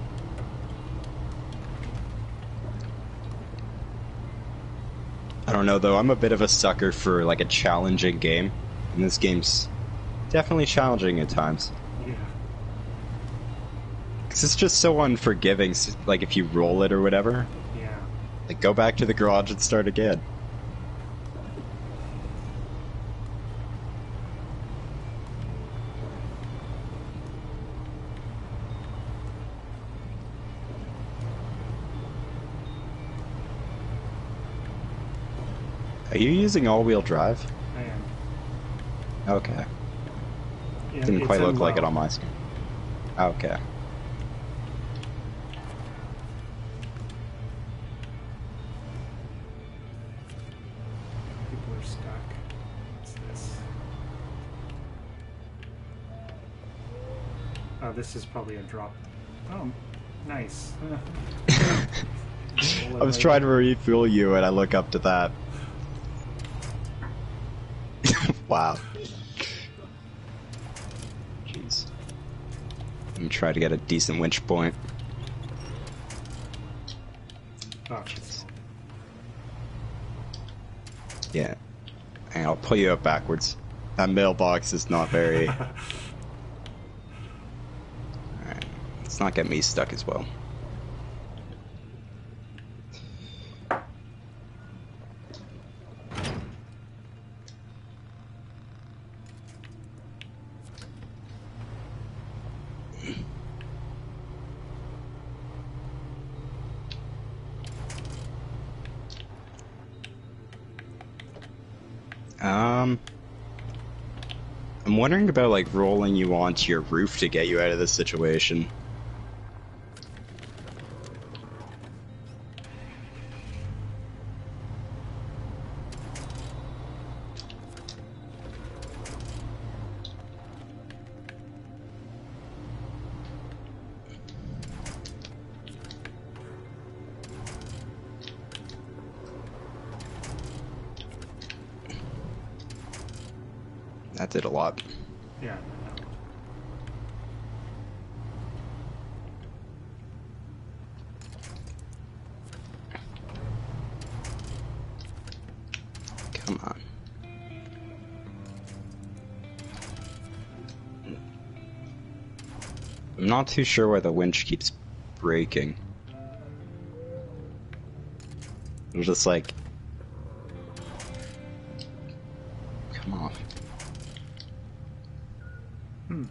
I don't know, though. I'm a bit of a sucker for, like, a challenging game. And this game's definitely challenging at times. Yeah. Because it's just so unforgiving, like, if you roll it or whatever. Yeah. Like, go back to the garage and start again. Are you using all-wheel drive? I am. Okay. Yeah, Didn't it's quite in look like it low. on my screen. Okay. People are stuck. What's this? Oh, this is probably a drop. Oh, nice. I was trying to refuel you and I look up to that. Wow. Jeez. I'm gonna try to get a decent winch point. Oh, shit. Yeah. And I'll pull you up backwards. That mailbox is not very... Alright. Let's not get me stuck as well. I'm wondering about, like, rolling you onto your roof to get you out of this situation. That did a lot. Yeah. Come on. I'm not too sure why the winch keeps breaking. It'll just like... come off. Hmm.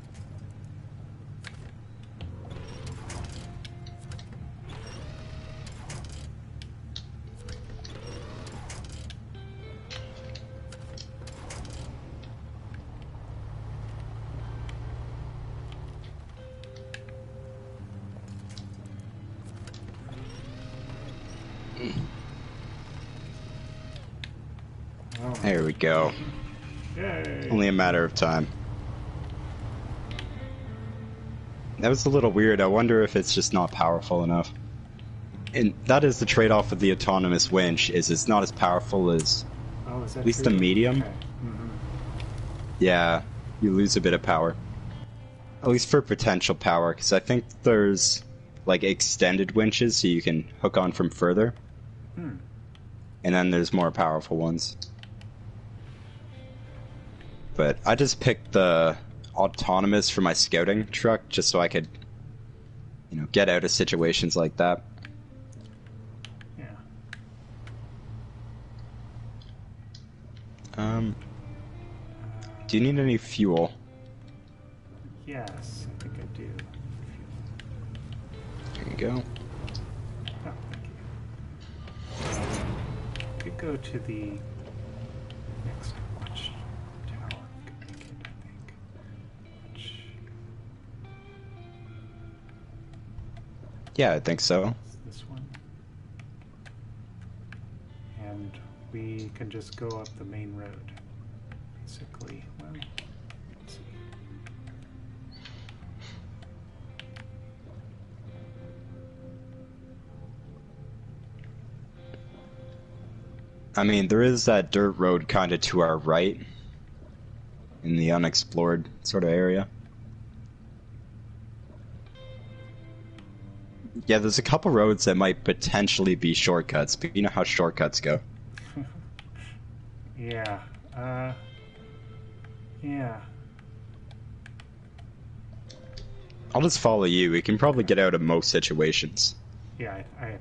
There we go. Yay. Only a matter of time. That was a little weird. I wonder if it's just not powerful enough. And that is the trade-off of the autonomous winch, is it's not as powerful as Is that at least true? the medium. Okay. Mm-hmm. Yeah, you lose a bit of power. At least for potential power, because I think there's like extended winches so you can hook on from further. Hmm. And then there's more powerful ones. But I just picked the autonomous for my scouting truck just so I could, you know, get out of situations like that. Yeah. Do you need any fuel? Yes, I think I do. There you go. Oh, thank you. Could go to the next watch tower. Could make it, I think. Watch. Yeah, I think so. This one. And we can just go up the main road. Basically, well, let's see. I mean, there is that dirt road kind of to our right in the unexplored sort of area. Yeah, there's a couple roads that might potentially be shortcuts, but you know how shortcuts go. Yeah. Yeah. I'll just follow you. We can probably get out of most situations. Yeah, I agree.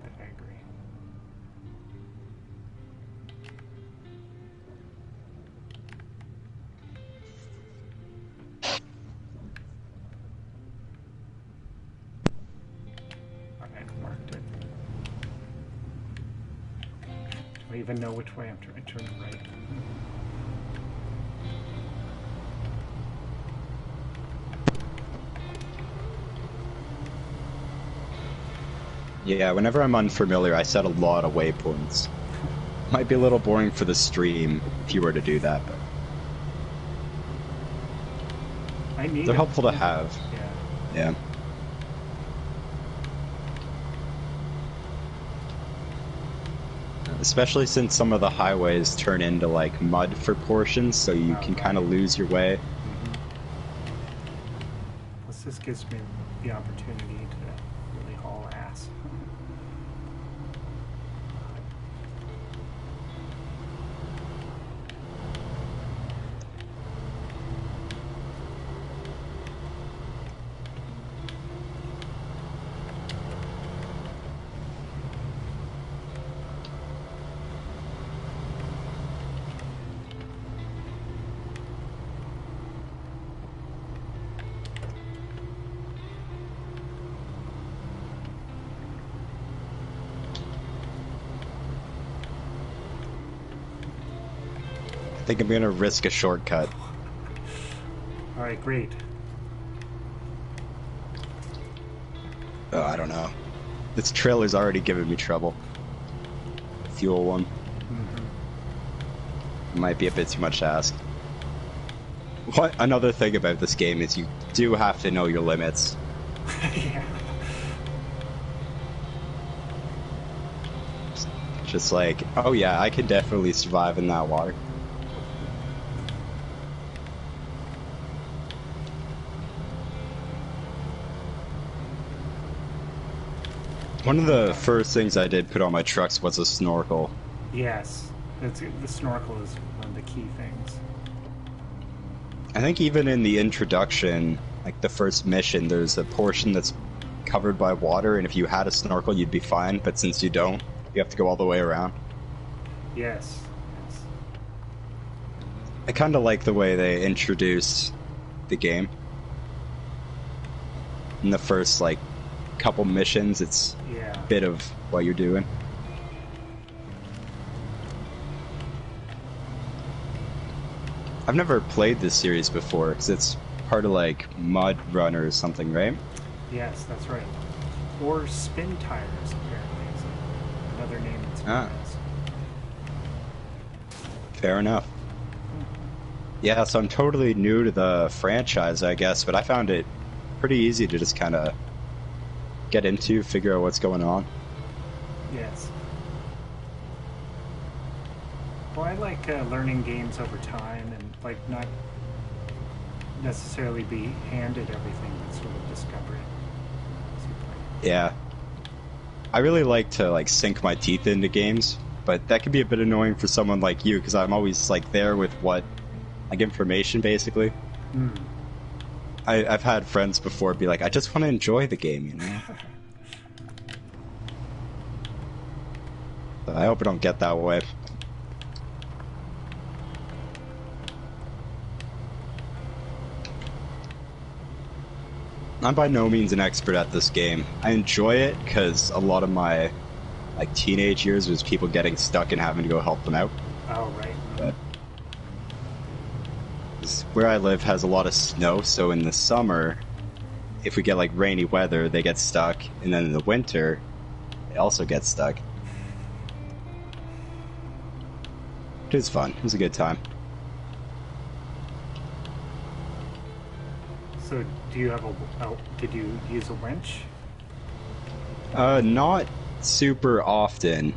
Alright, marked it. Do I even know which way I'm turning right? Yeah, whenever I'm unfamiliar, I set a lot of waypoints. Might be a little boring for the stream if you were to do that, but I need they're it. helpful to have. Yeah. Yeah. Especially since some of the highways turn into like mud for portions, so you can kind of lose your way. Plus, this gives me the opportunity to really haul ass. I think I'm gonna risk a shortcut. Alright, great. Oh, I don't know. This trailer's already giving me trouble. The fuel one. Might be a bit too much to ask. What another thing about this game is you do have to know your limits. Yeah. Just like, oh yeah, I can definitely survive in that water. One of the first things I did put on my trucks was a snorkel. Yes. The snorkel is one of the key things. I think even in the introduction, like the first mission, there's a portion that's covered by water, and if you had a snorkel, you'd be fine. But since you don't, you have to go all the way around. Yes. Yes. I kind of like the way they introduced the game. In the first, like, couple missions, it's a bit of what you're doing. I've never played this series before, because it's part of, like, Mud Runner or something, right? Yes, that's right. Or Spin Tires, apparently, is another name it's known as. Fair enough. Yeah, so I'm totally new to the franchise, I guess, but I found it pretty easy to just kind of get into, figure out what's going on. Yes. Well, I like learning games over time and like not necessarily be handed everything, but sort of discover it as you play. Yeah. I really like to like sink my teeth into games, but that can be a bit annoying for someone like you because I'm always like there with what, like information basically. Mm. I've had friends before be like, I just want to enjoy the game, you know? I hope I don't get that way. I'm by no means an expert at this game. I enjoy it because a lot of my like teenage years was people getting stuck and having to go help them out. Oh, right. But where I live has a lot of snow, so in the summer, if we get like rainy weather, they get stuck, and then in the winter, they also get stuck. It was fun. It was a good time. So, do you have did you use a winch? Not super often.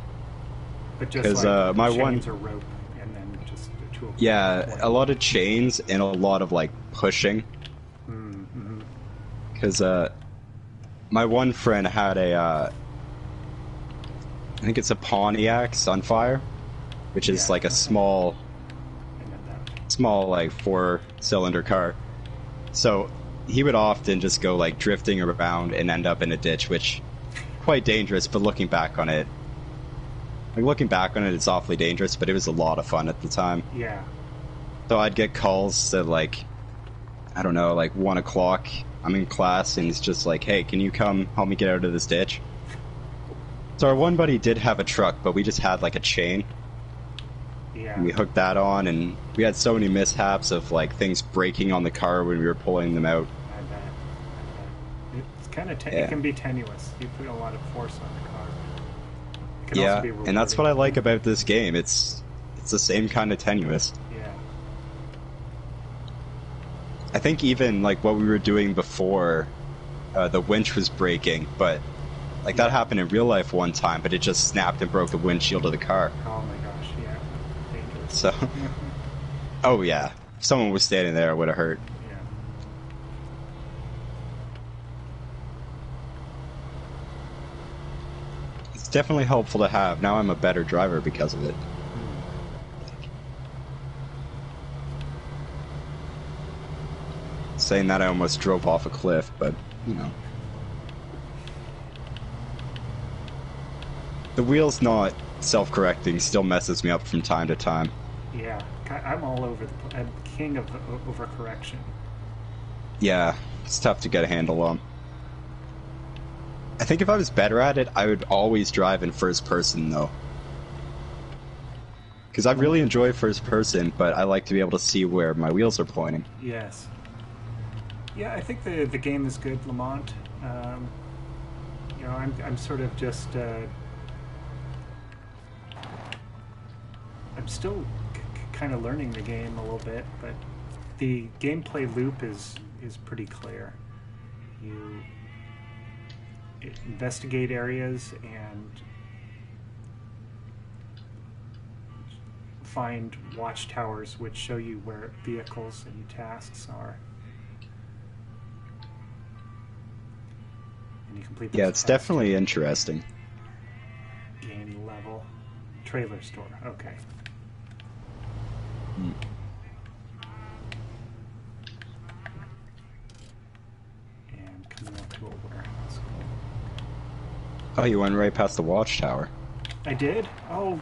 But just like my chains or rope, and then just a tool. Yeah, a lot of chains and a lot of like pushing. Mm-hmm. Because my one friend had a, I think it's a Pontiac Sunfire, which is like a small like 4-cylinder car. So he would often just go like drifting around and end up in a ditch, which quite dangerous. But looking back on it, it's awfully dangerous. But it was a lot of fun at the time. Yeah. So I'd get calls at like, I don't know, like 1 o'clock. I'm in class and it's just like, hey, can you come help me get out of this ditch? So our one buddy did have a truck, but we just had like a chain. Yeah. And we hooked that on, and we had so many mishaps of like things breaking on the car when we were pulling them out. I bet. It's kind of it can be tenuous. You put a lot of force on the car. It can also be rewarding. And that's what I like about this game. It's the same kind of tenuous. Yeah. I think even like what we were doing before, the winch was breaking, but like that happened in real life one time, but it just snapped and broke the windshield of the car. Oh my gosh, yeah. Dangerous. So, oh yeah, if someone was standing there, it would have hurt. Yeah. It's definitely helpful to have. Now I'm a better driver because of it. Saying that, I almost drove off a cliff, but, you know. The wheel's not self-correcting, still messes me up from time to time. Yeah, I'm all over the place. I'm king of the overcorrection. Yeah, it's tough to get a handle on. I think if I was better at it, I would always drive in first person, though. Because I really enjoy first person, but I like to be able to see where my wheels are pointing. Yes. Yeah, I think the game is good, Lamont. You know, I'm sort of just I'm still kind of learning the game a little bit, but the gameplay loop is pretty clear. You investigate areas and find watchtowers which show you where vehicles and tasks are. And you complete those Yeah, it's tasks. definitely interesting. Gain level. Trailer store. Okay. Hmm. And coming up to a warehouse. Oh, you went right past the watchtower. I did? Oh.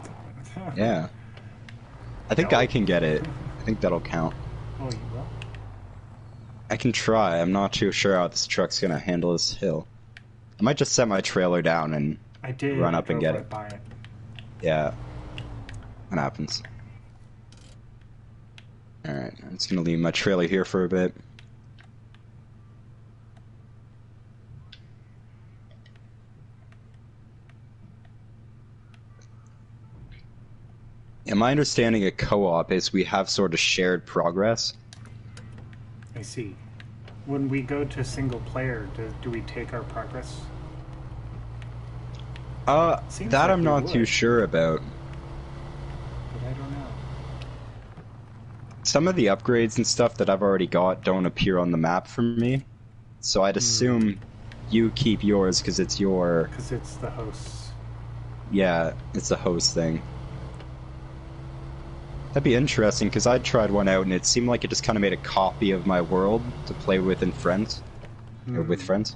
Yeah. I think I can get it. I think that'll count. Oh, you will? I can try. I'm not too sure how this truck's gonna handle this hill. I might just set my trailer down and run up and get it. By it. Yeah. What happens? Alright, I'm just gonna leave my trailer here for a bit. And my understanding of co-op is we have sort of shared progress. I see. When we go to single player, do we take our progress? Seems that like I'm we not would, too sure about. but I don't know. Some of the upgrades and stuff that I've already got don't appear on the map for me. So I'd assume you keep yours because it's your... Because it's the host's. Yeah, it's a host thing. That'd be interesting because I tried one out and it seemed like it just kind of made a copy of my world to play with in friends. Or with friends.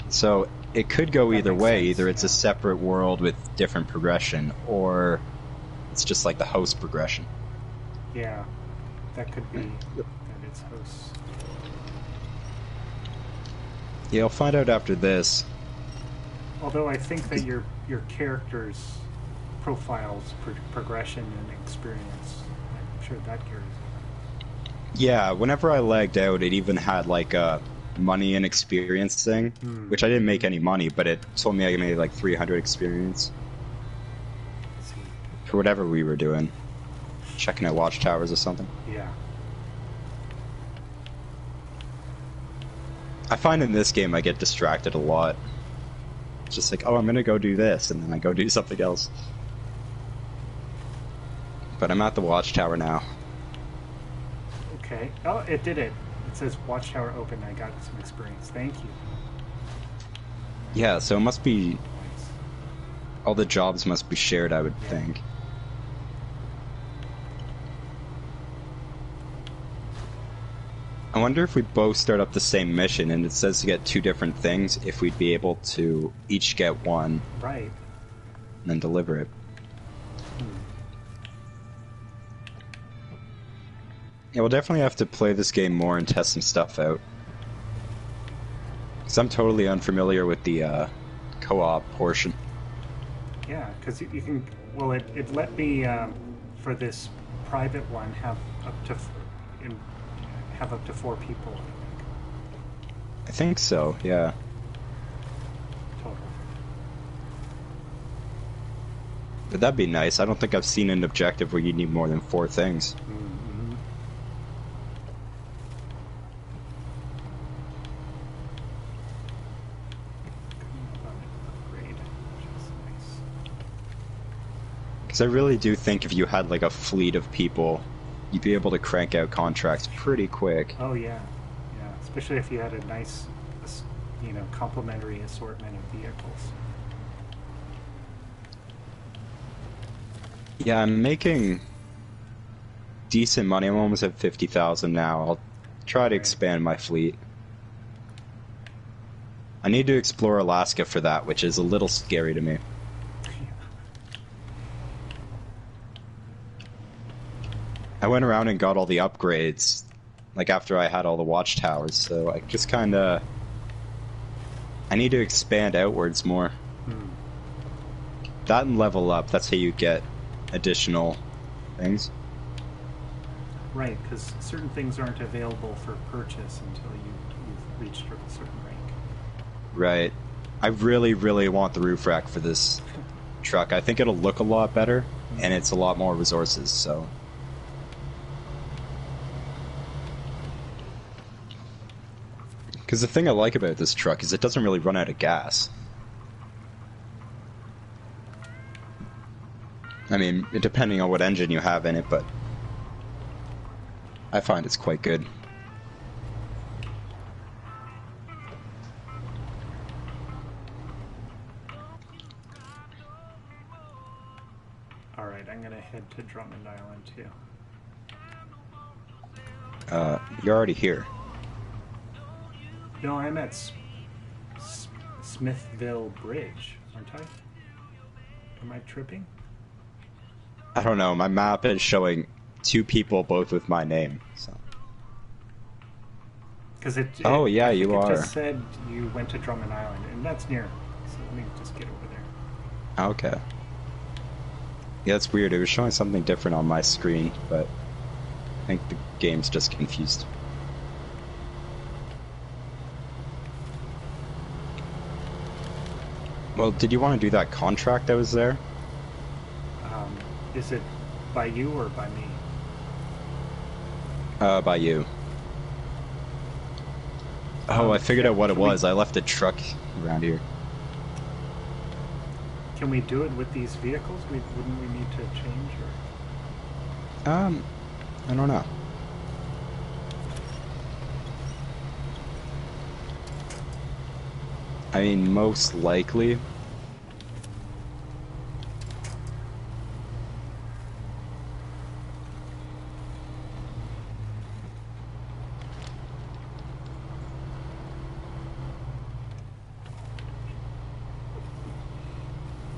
So it could go That either makes way. sense, Either it's a yeah. separate world with different progression, or it's just like the host progression. Yeah, that could be that it's hosts. Yeah, I'll find out after this. Although I think that your character's profiles progression and experience, I'm sure that carries over. Yeah, whenever I lagged out, it even had like a money and experience thing, which I didn't make any money, but it told me I made like 300 experience Let's see. for whatever we were doing. Checking out watchtowers or something. Yeah. I find in this game I get distracted a lot. It's just like, oh, I'm gonna go do this, and then I go do something else. But I'm at the watchtower now. Okay. Oh, it did it. It says watchtower open. I got some experience. Thank you. Yeah, so it must be... Nice. all the jobs must be shared, I would think. I wonder if we both start up the same mission and it says to get two different things, if we'd be able to each get one Right. and then deliver it. Yeah, we'll definitely have to play this game more and test some stuff out. Because I'm totally unfamiliar with the co-op portion. Yeah, because you can. Well, it let me for this private one have up to have up to 4 people. I think. I think so, yeah. Total. But that'd be nice. I don't think I've seen an objective where you need more than 4 things. Mm-hmm. Upgrade, which is nice. Because I really do think if you had like a fleet of people, you'd be able to crank out contracts pretty quick. Oh yeah, yeah. Especially if you had a nice, complementary assortment of vehicles. Yeah, I'm making decent money. I'm almost at 50,000 now. I'll try to expand my fleet. I need to explore Alaska for that, which is a little scary to me. I went around and got all the upgrades, like after I had all the watchtowers, so I just kinda... I need to expand outwards more. That and level up, that's how you get additional things. Right, because certain things aren't available for purchase until you've reached a certain rank. Right. I really, really want the roof rack for this truck. I think it'll look a lot better, and it's a lot more resources, so... Because the thing I like about this truck is it doesn't really run out of gas. I mean, depending on what engine you have in it, but I find it's quite good. Alright, I'm going to head to Drummond Island too. You're already here. No, I'm at Smithville Bridge, aren't I? Am I tripping? I don't know. My map is showing 2 people, both with my name. So. Because it. Oh yeah, I think you it are. just said you went to Drummond Island, and that's near. So let me just get over there. Okay. Yeah, it's weird. It was showing something different on my screen, but I think the game's just confused. Well, did you want to do that contract that was there? Is it by you or by me? By you. Oh, I figured out what it was. I left a truck around here. Can we do it with these vehicles? Wouldn't we need to change? Or? I don't know. I mean, most likely.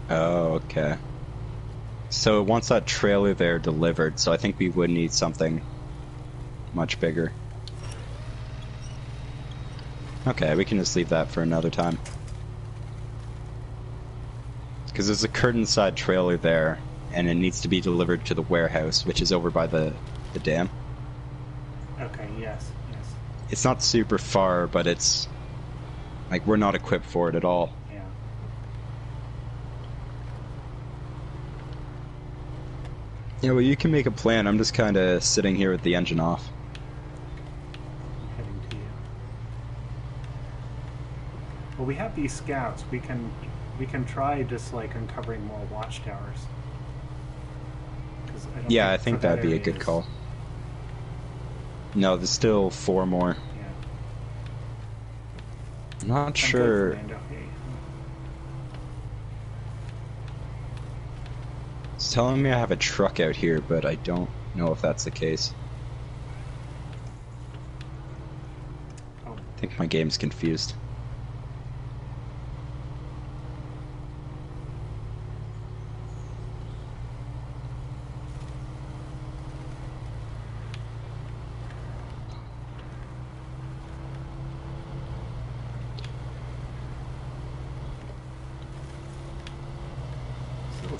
Oh, okay. So it wants that trailer there delivered, so I think we would need something much bigger. Okay, we can just leave that for another time. Because there's a curtain side trailer there, and it needs to be delivered to the warehouse, which is over by the dam. Okay, yes. It's not super far, but it's... like, we're not equipped for it at all. Yeah. Yeah, well, you can make a plan. I'm just kind of sitting here with the engine off. I'm heading to you. Well, we have these scouts. We can try just like uncovering more watchtowers. Yeah, I think that'd be a good call. No, there's still 4 more. Yeah. I'm not sure. Good, Fernando. Hey. It's telling me I have a truck out here, but I don't know if that's the case. Oh. I think my game's confused.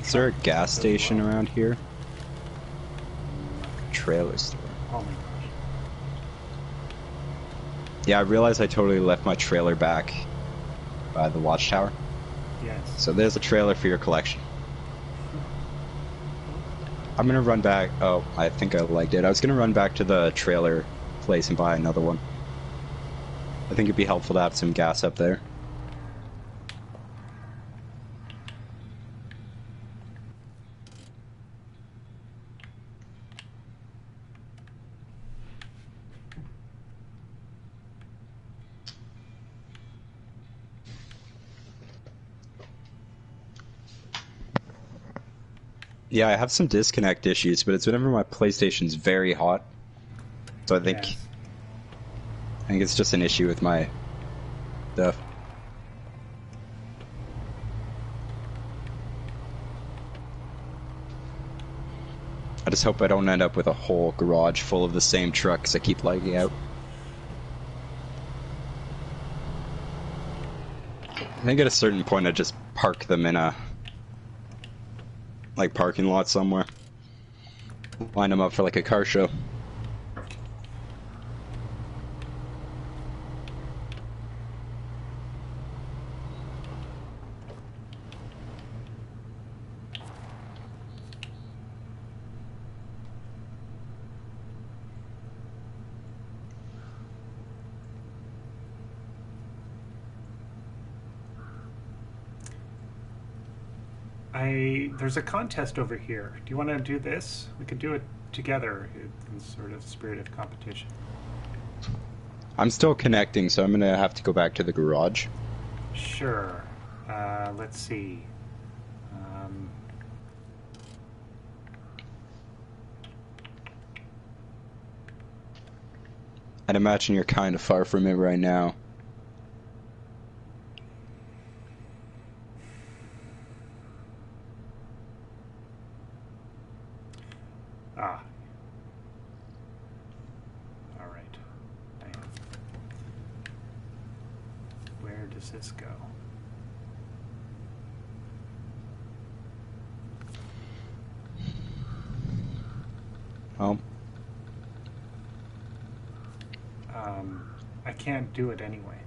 Is there a gas station around here? Trailer store. Oh my gosh. Yeah, I realized I totally left my trailer back by the watchtower. Yes. So there's a trailer for your collection. I'm gonna run back. Oh, I think I liked it. I was gonna run back to the trailer place and buy another one. I think it'd be helpful to have some gas up there. Yeah, I have some disconnect issues, but it's whenever my PlayStation's very hot. So I think it's just an issue with my stuff. I just hope I don't end up with a whole garage full of the same trucks I keep lagging out. I think at a certain point I just park them in a parking lot somewhere. Line them up for like a car show. There's a contest over here. Do you want to do this? We could do it together in sort of spirit of competition. I'm still connecting, so I'm gonna have to go back to the garage. Sure. Let's see. I'd imagine you're kind of far from it right now. Ah. All right. I am. Where does this go? Oh. I can't do it anyway.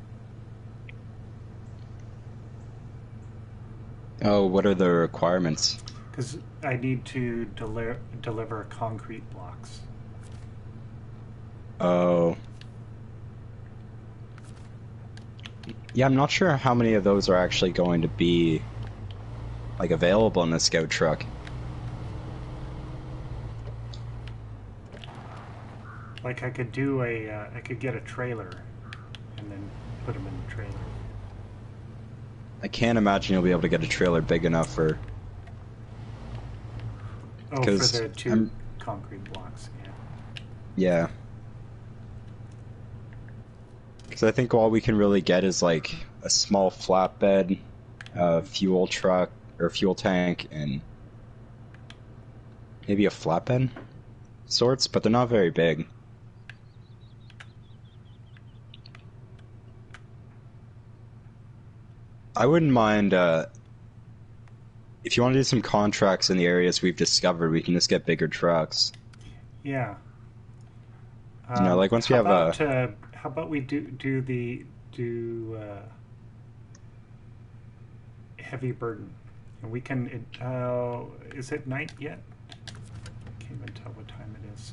Oh, what are the requirements? Because I need to deliver concrete blocks. Oh. Yeah, I'm not sure how many of those are actually going to be, like, available in the scout truck. Like I could do I could get a trailer and then put them in the trailer. I can't imagine you'll be able to get a trailer big enough for... Oh, for the two concrete blocks, yeah. Yeah. Because I think all we can really get is, like, a small flatbed, a fuel truck, or fuel tank, and maybe a flatbed sorts, but they're not very big. I wouldn't mind, if you want to do some contracts in the areas we've discovered, we can just get bigger trucks. Yeah. You know, like once we have how about we do heavy burden, and we can. Is it night yet? Can't even tell what time it is.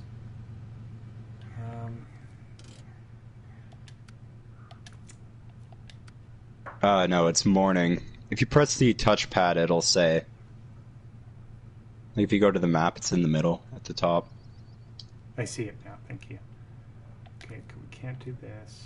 No, it's morning. If you press the touchpad, it'll say... Like if you go to the map, it's in the middle, at the top. I see it now, thank you. Okay, we can't do this.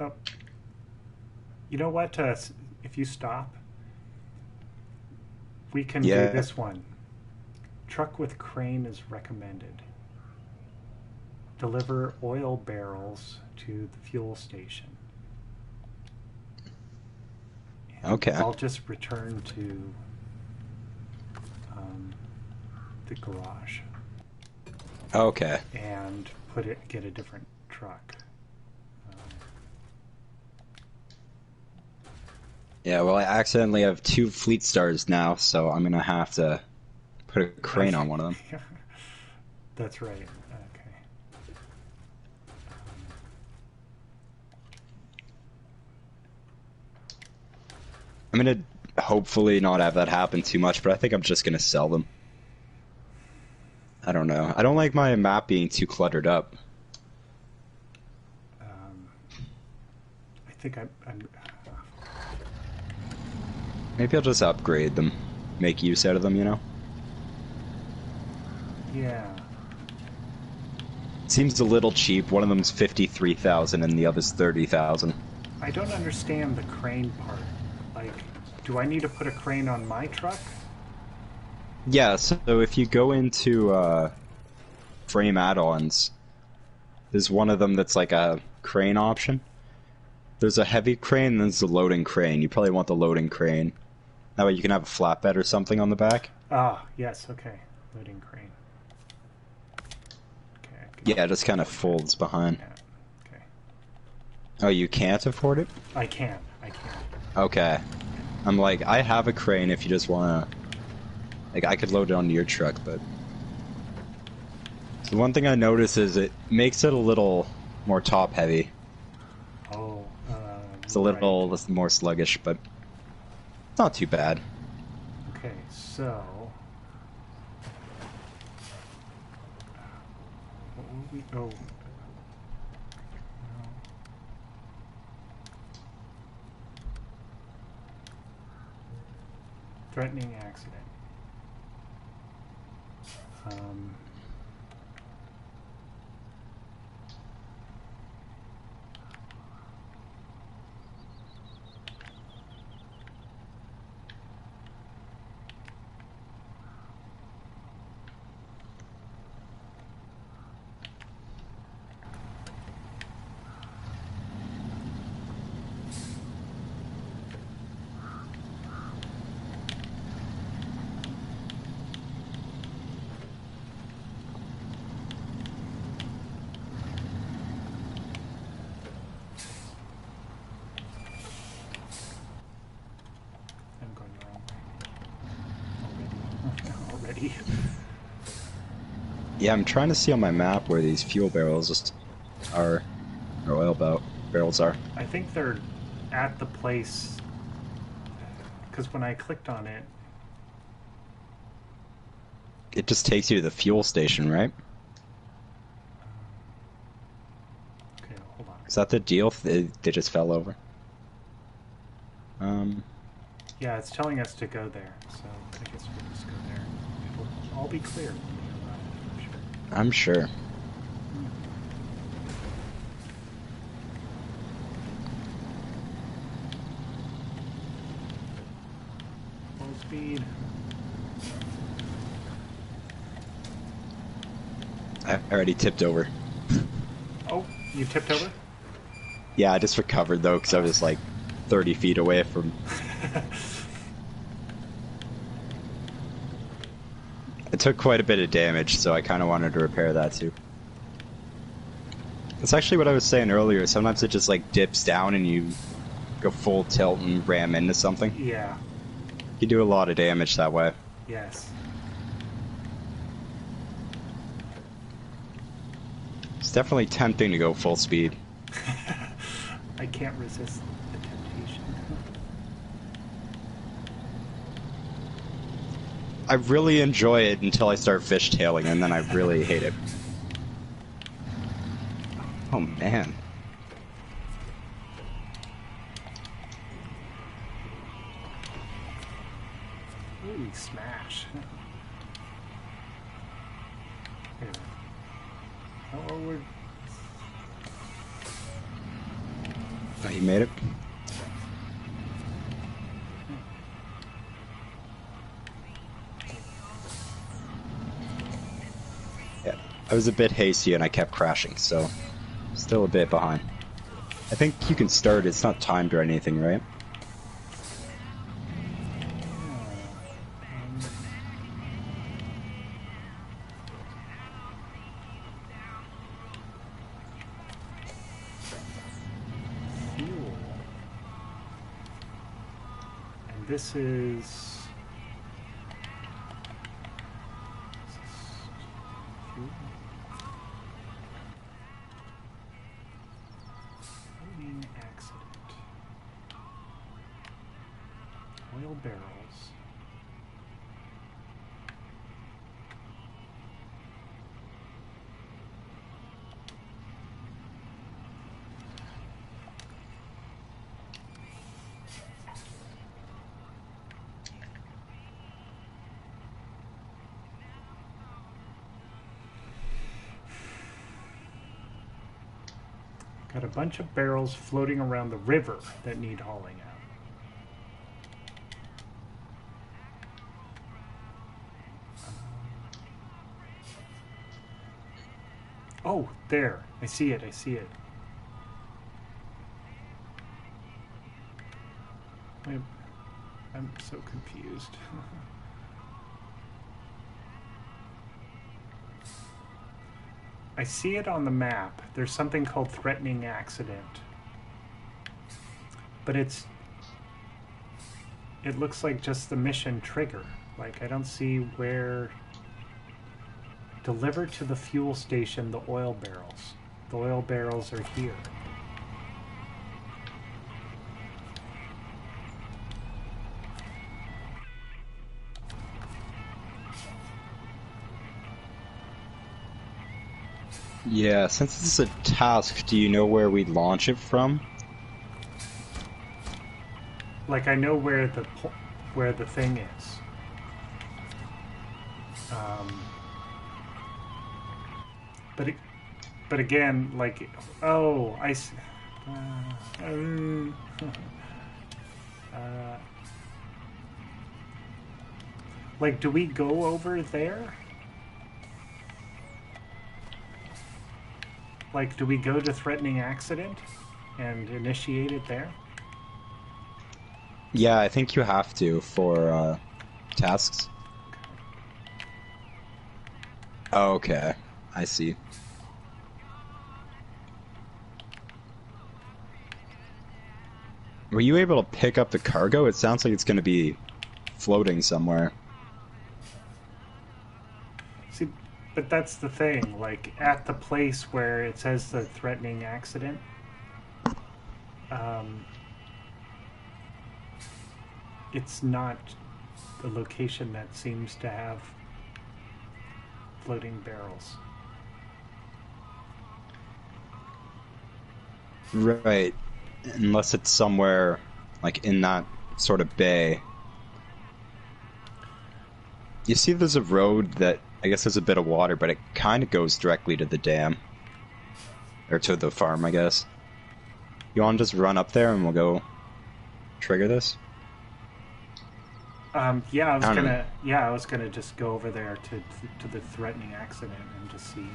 Oh. You know what? If you stop, we can do this one. Truck with crane is recommended. Deliver oil barrels to the fuel station. And okay. I'll just return to the garage. Okay. And get a different truck. Yeah, well, I accidentally have 2 fleet stars now, so I'm gonna have to put a crane on one of them. That's right. Okay. I'm gonna hopefully not have that happen too much, but I think I'm just gonna sell them. I don't know. I don't like my map being too cluttered up. I think I'm Maybe I'll just upgrade them. Make use out of them, you know? Yeah. Seems a little cheap. One of them's 53,000 and the other's 30,000. I don't understand the crane part. Like, do I need to put a crane on my truck? Yeah, so if you go into frame add-ons, there's one of them that's like a crane option. There's a heavy crane and there's a loading crane. You probably want the loading crane. That way you can have a flatbed or something on the back. Ah, yes, okay. Loading crane. Okay. Yeah, it just kind of folds behind. Yeah. Okay. Oh, you can't afford it? I can. Okay. I'm like, I have a crane if you just want to... Like, I could load it onto your truck, but... So one thing I notice is it makes it a little more top-heavy. Oh, it's a little more sluggish, but... not too bad. Okay, so... What will we... Oh... Threatening accident. Yeah, I'm trying to see on my map where these fuel barrels just are, or barrels are. I think they're at the place, because when I clicked on it, It just takes you to the fuel station, right? okay, hold on. Is that the deal? They just fell over. Yeah, it's telling us to go there, so I guess we'll just go there. It'll all be clear when we arrive, I'm sure. I'm sure. Full speed. I already tipped over. Oh, you tipped over? Yeah, I just recovered though, because I was like 30 feet away from... I took quite a bit of damage, so I kind of wanted to repair that too. That's actually what I was saying earlier. Sometimes it just like dips down and you go full tilt and ram into something. Yeah. You do a lot of damage that way. Yes. It's definitely tempting to go full speed. I can't resist the temptation. I really enjoy it until I start fishtailing, and then I really hate it. Oh man. Holy smash. Here. Oh, we're... Oh, you made it? Yeah, I was a bit hasty and I kept crashing, so still a bit behind. I think you can start, it's not timed or anything, right? Fuel. And this is... fuel? Floating accident. Oil barrels. Got a bunch of barrels floating around the river that need hauling out. Oh, there. I see it. I see it. I'm so confused. I see it on the map. There's something called threatening accident. But it looks like just the mission trigger. Like, I don't see where... Deliver to the fuel station the oil barrels. The oil barrels are here. Yeah, since this is a task, do you know where we launch it from? Like, I know where the thing is. But again, like, oh, I see. Like, do we go over there? Like, do we go to threatening accident and initiate it there? Yeah, I think you have to for tasks. Okay, I see. Were you able to pick up the cargo? It sounds like it's going to be floating somewhere. See, But that's the thing, like, at the place where it says the threatening accident, it's not the location that seems to have floating barrels. Right. Unless it's somewhere, like, in that sort of bay. You see there's a road that, I guess there's a bit of water, but it kind of goes directly to the dam. Or to the farm, I guess. You want to just run up there and we'll go trigger this? Yeah, I was gonna just go over there to the threatening accident and just see.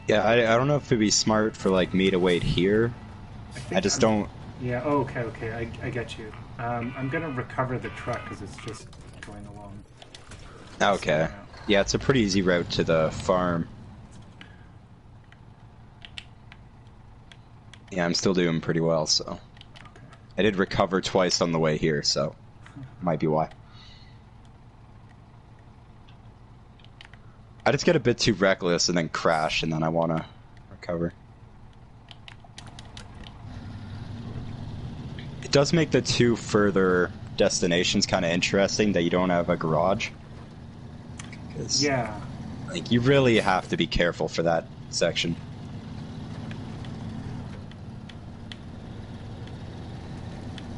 Yeah, I don't know if it'd be smart for, like, me to wait here. I just don't... Yeah, oh, okay, I get you. I'm gonna recover the truck because it's just going along. Okay. Yeah, it's a pretty easy route to the farm. Yeah, I'm still doing pretty well, so... Okay. I did recover twice on the way here, so... might be why. I just get a bit too reckless and then crash, and then I want to recover. It does make the two further destinations kind of interesting that you don't have a garage. Yeah. Like, you really have to be careful for that section.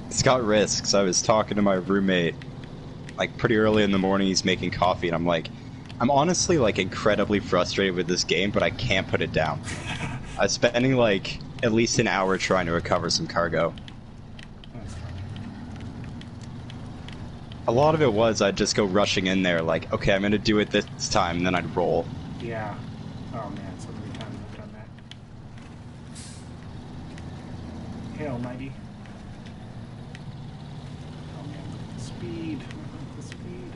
It's got risks. I was talking to my roommate, like, pretty early in the morning. He's making coffee, and I'm like, I'm honestly, like, incredibly frustrated with this game, but I can't put it down. I was spending, like, at least an hour trying to recover some cargo. A lot of it was I'd just go rushing in there, like, okay, I'm gonna do it this time, and then I'd roll. Yeah. Oh, man, so many times I've done that. Hey, almighty. Oh, man, look at the speed. Look at the speed.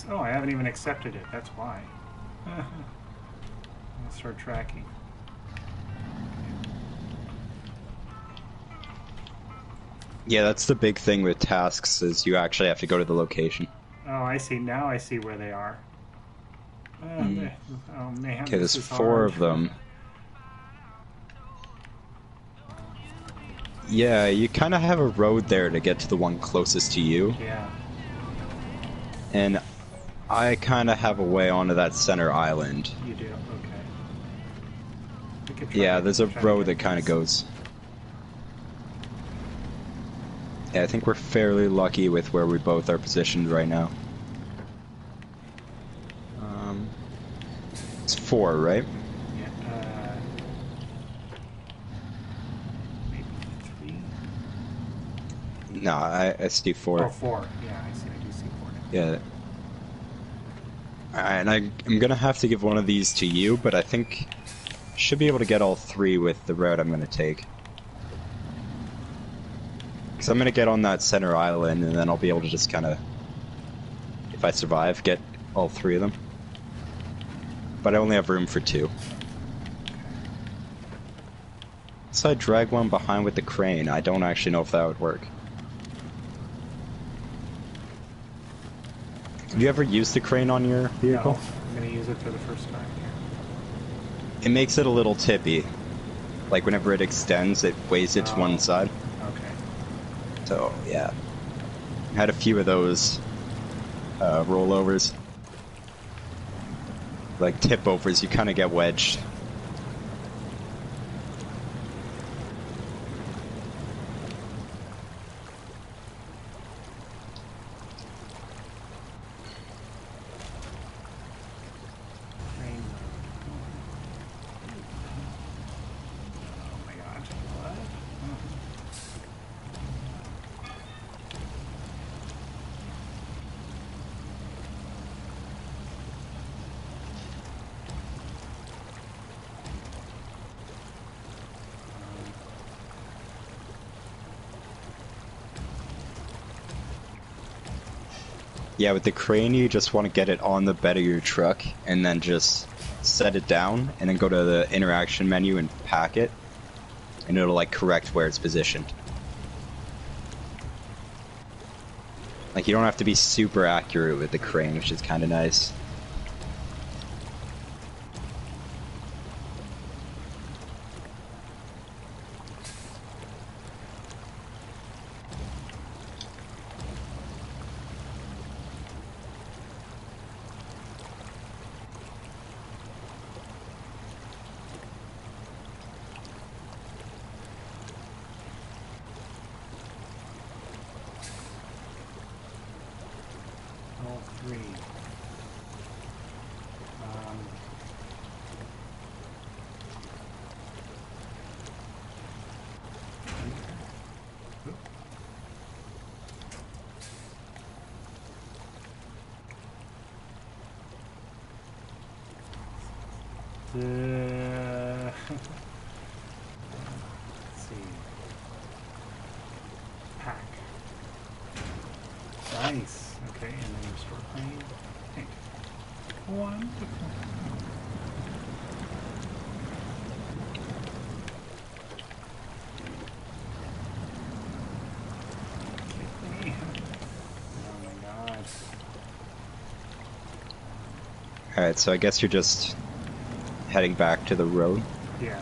Oh, I haven't even accepted it. That's why. I'll start tracking. Yeah, that's the big thing with tasks, is you actually have to go to the location. Oh, I see. Now I see where they are. Oh, man. Okay, there's 4 of them. Yeah, you kind of have a road there to get to the one closest to you. Yeah. And I kind of have a way onto that center island. You do? Okay. Yeah, there's a road that kind of goes... Yeah, I think we're fairly lucky with where we both are positioned right now. It's 4, right? Yeah, maybe 3? No, I see 4. Oh, 4. Yeah, I see. I do see 4 now. Yeah. Alright, and I'm gonna have to give one of these to you, but I think I should be able to get all 3 with the route I'm gonna take. Because I'm gonna get on that center island, and then I'll be able to just kind of, if I survive, get all 3 of them. But I only have room for 2. So I drag one behind with the crane. I don't actually know if that would work. Have you ever used the crane on your vehicle? No, I'm going to use it for the first time here. It makes it a little tippy. Like whenever it extends, it weighs it to one side. Okay. So, yeah. I had a few of those rollovers. Like tip overs, you kind of get wedged. Yeah, with the crane, you just want to get it on the bed of your truck and then just set it down and then go to the interaction menu and pack it, and it'll like correct where it's positioned. Like you don't have to be super accurate with the crane, which is kind of nice. Let's see. Pack. Nice. Okay, and then restore plane. Hey. Wonderful. Oh my god. Alright, so I guess you're just heading back to the road. Yeah.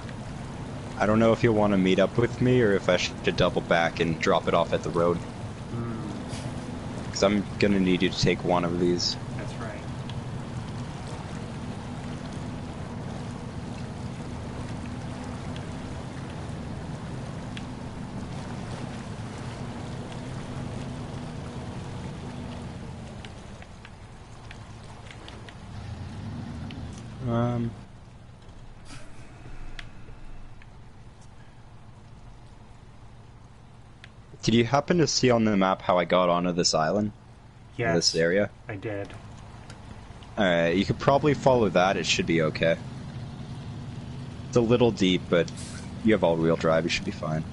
I don't know if you'll want to meet up with me or if I should double back and drop it off at the road. Because I'm going to need you to take one of these. That's right. Did you happen to see on the map how I got onto this island? Yes, This area? I did. Alright, you could probably follow that, it should be okay. It's a little deep, but you have all-wheel drive, you should be fine.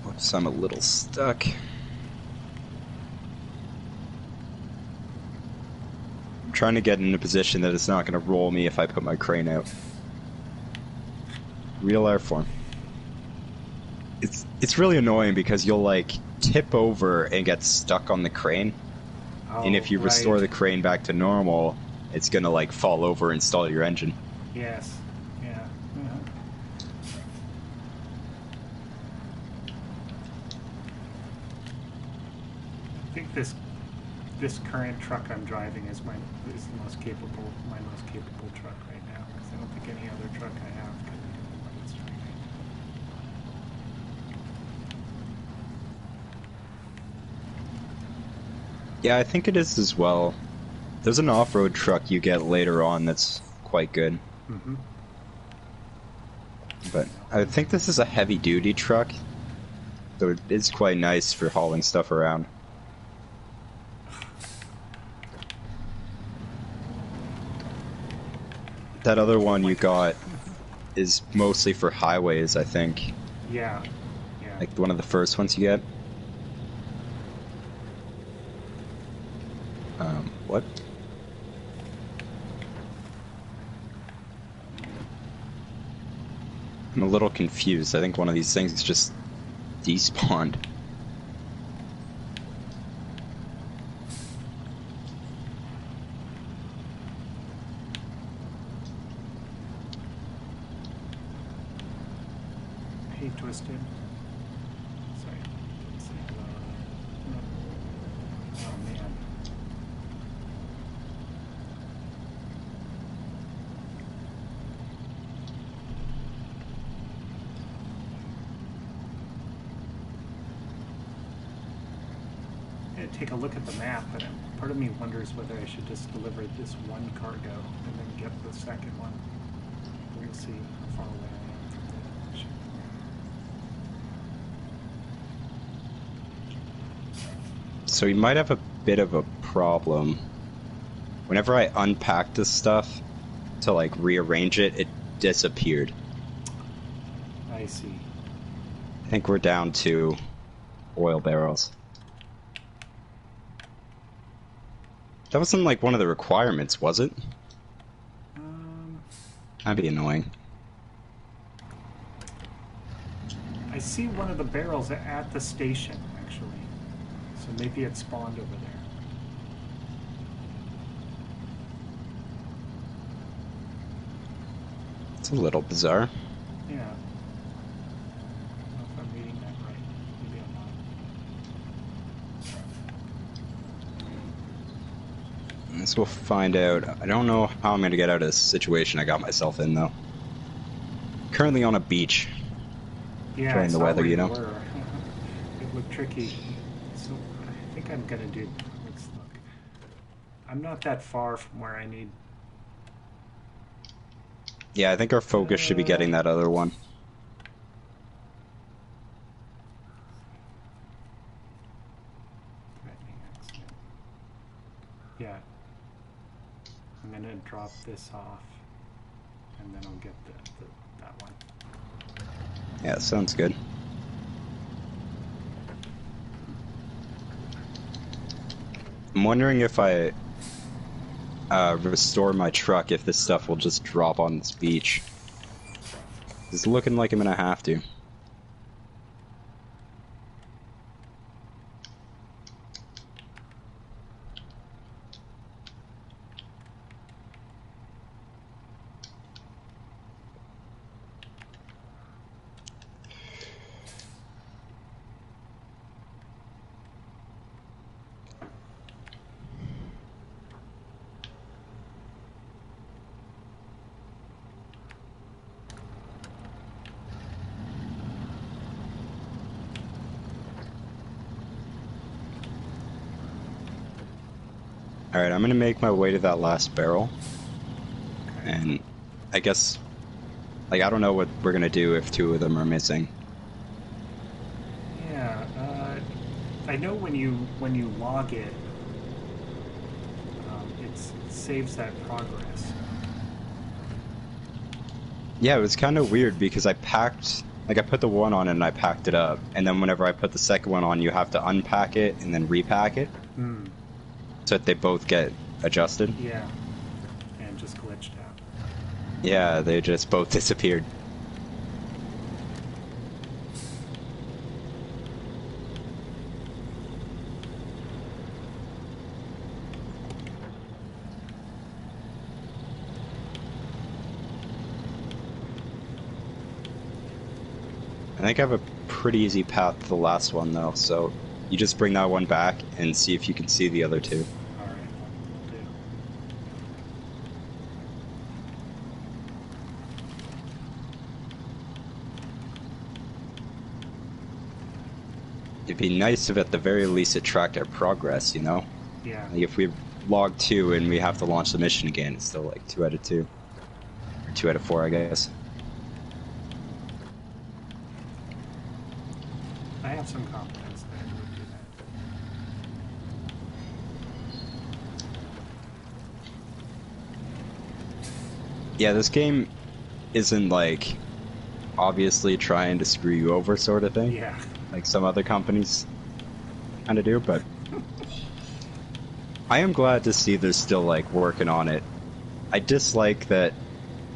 Oops, I'm a little stuck. I'm trying to get in a position that it's not going to roll me if I put my crane out. Real air form. It's really annoying because you'll like tip over and get stuck on the crane. Oh, And if you restore the crane back to normal, it's gonna like fall over and stall your engine. Yes. Yeah. I think this current truck I'm driving is my most capable truck right now. Because I don't think any other truck I have can do what it's doing. Yeah, I think it is as well. There's an off-road truck you get later on that's quite good. Mm-hmm. But I think this is a heavy-duty truck, so it is quite nice for hauling stuff around. That other one you got is mostly for highways, I think. Yeah. Yeah. Like one of the first ones you get. What? I'm a little confused. I think one of these things just despawned. Hey, Twisted. Sorry. Oh, man. Take a look at the map, but part of me wonders whether I should just deliver this one cargo and then get the second one. We'll see how far away I am from the ship. So we might have a bit of a problem. Whenever I unpack this stuff to like rearrange it, it disappeared. I see. I think we're down to oil barrels. That wasn't like one of the requirements, was it? That'd be annoying. I see one of the barrels at the station, actually. So maybe it spawned over there. It's a little bizarre. Yeah. I don't know if I'm reading that right. Maybe I'm not. I guess we'll find out. I don't know how I'm going to get out of this situation I got myself in, though. Currently on a beach. Yeah, enjoying the weather, you know. It looked tricky. So I think I'm going to do... Let's look. I'm not that far from where I need... Yeah, I think our focus should be getting that other one. Threatening accident. Yeah. I'm going to drop this off, and then I'll get that one. Yeah, sounds good. I'm wondering if I restore my truck, if this stuff will just drop on this beach. It's looking like I'm gonna have to. Alright, I'm gonna make my way to that last barrel. And I guess, like, I don't know what we're gonna do if two of them are missing. Yeah, I know when you log it, it saves that progress. Yeah, it was kind of weird because I packed, like I put the one on and I packed it up, and then whenever I put the second one on, you have to unpack it and then repack it. Hmm. So that they both get adjusted. Yeah, and just glitched out. Yeah, they just both disappeared. I think I have a pretty easy path to the last one though, so you just bring that one back and see if you can see the other two. Alright, will do. It'd be nice if at the very least it tracked our progress, you know? Yeah. Like if we log 2 and we have to launch the mission again, it's still like 2 out of 2. Or 2 out of 4, I guess. I have some confidence that it would do that. Yeah, this game isn't like obviously trying to screw you over sort of thing. Yeah. Like some other companies kind of do, but I am glad to see they're still like working on it. I dislike that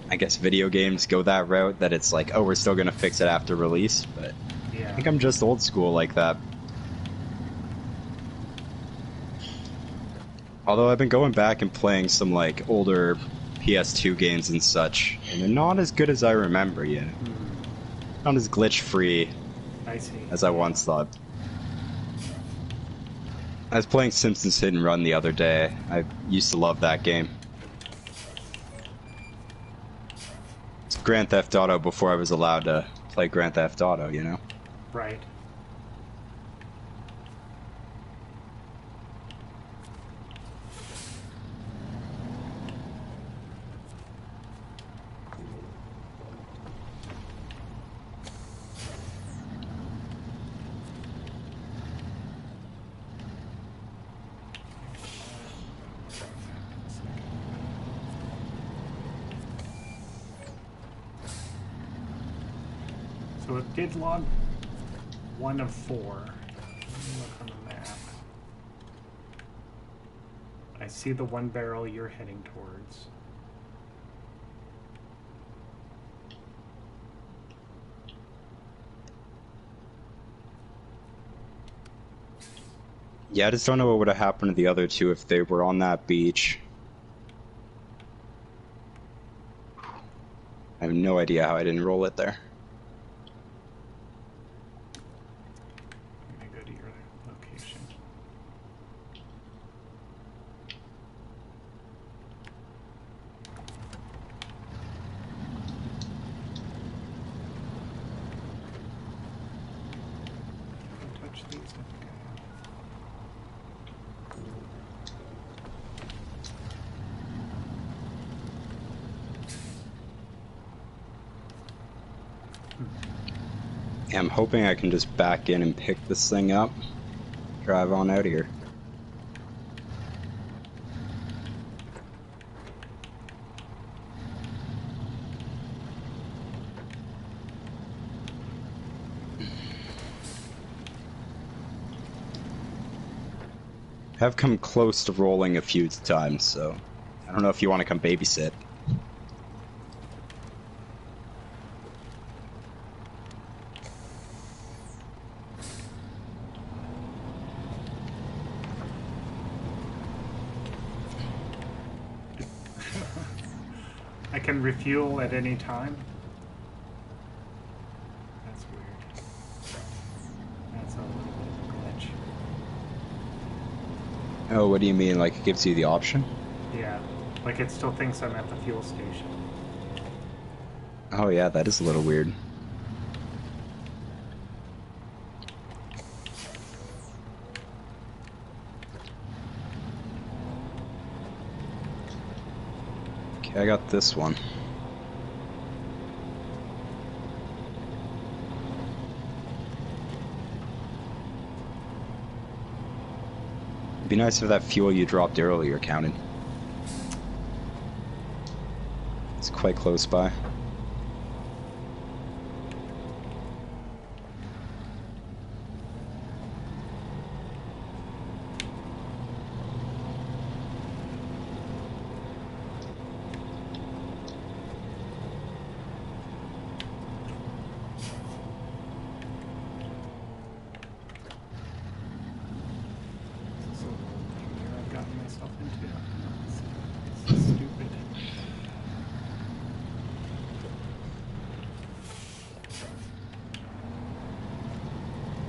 I guess video games go that route, that it's like, oh, we're still gonna fix it after release, but Yeah. I think I'm just old school like that. Although I've been going back and playing some like older PS2 games and such, and they're not as good as I remember, you know? Not as glitch-free I see. as I once thought. I was playing Simpsons Hit and Run the other day. I used to love that game. It's Grand Theft Auto before I was allowed to play Grand Theft Auto, you know? Right. So it did log 1 of 4. Let me look on the map. I see the one barrel you're heading towards. Yeah, I just don't know what would have happened to the other two if they were on that beach. I have no idea how I didn't roll it there. Let me go to your location. Don't touch these. I think I have. Yeah, I'm hoping I can just back in and pick this thing up. Drive on out of here. I've come close to rolling a few times, so I don't know if you want to come babysit. I can refuel at any time. That's weird. That's a little bit of a glitch. Oh, what do you mean? Like, it gives you the option? Yeah, like it still thinks I'm at the fuel station. Oh yeah, that is a little weird. Okay, I got this one. It'd be nice if that fuel you dropped earlier counted. It's quite close by. This is a little thing here I've gotten myself into. This is stupid.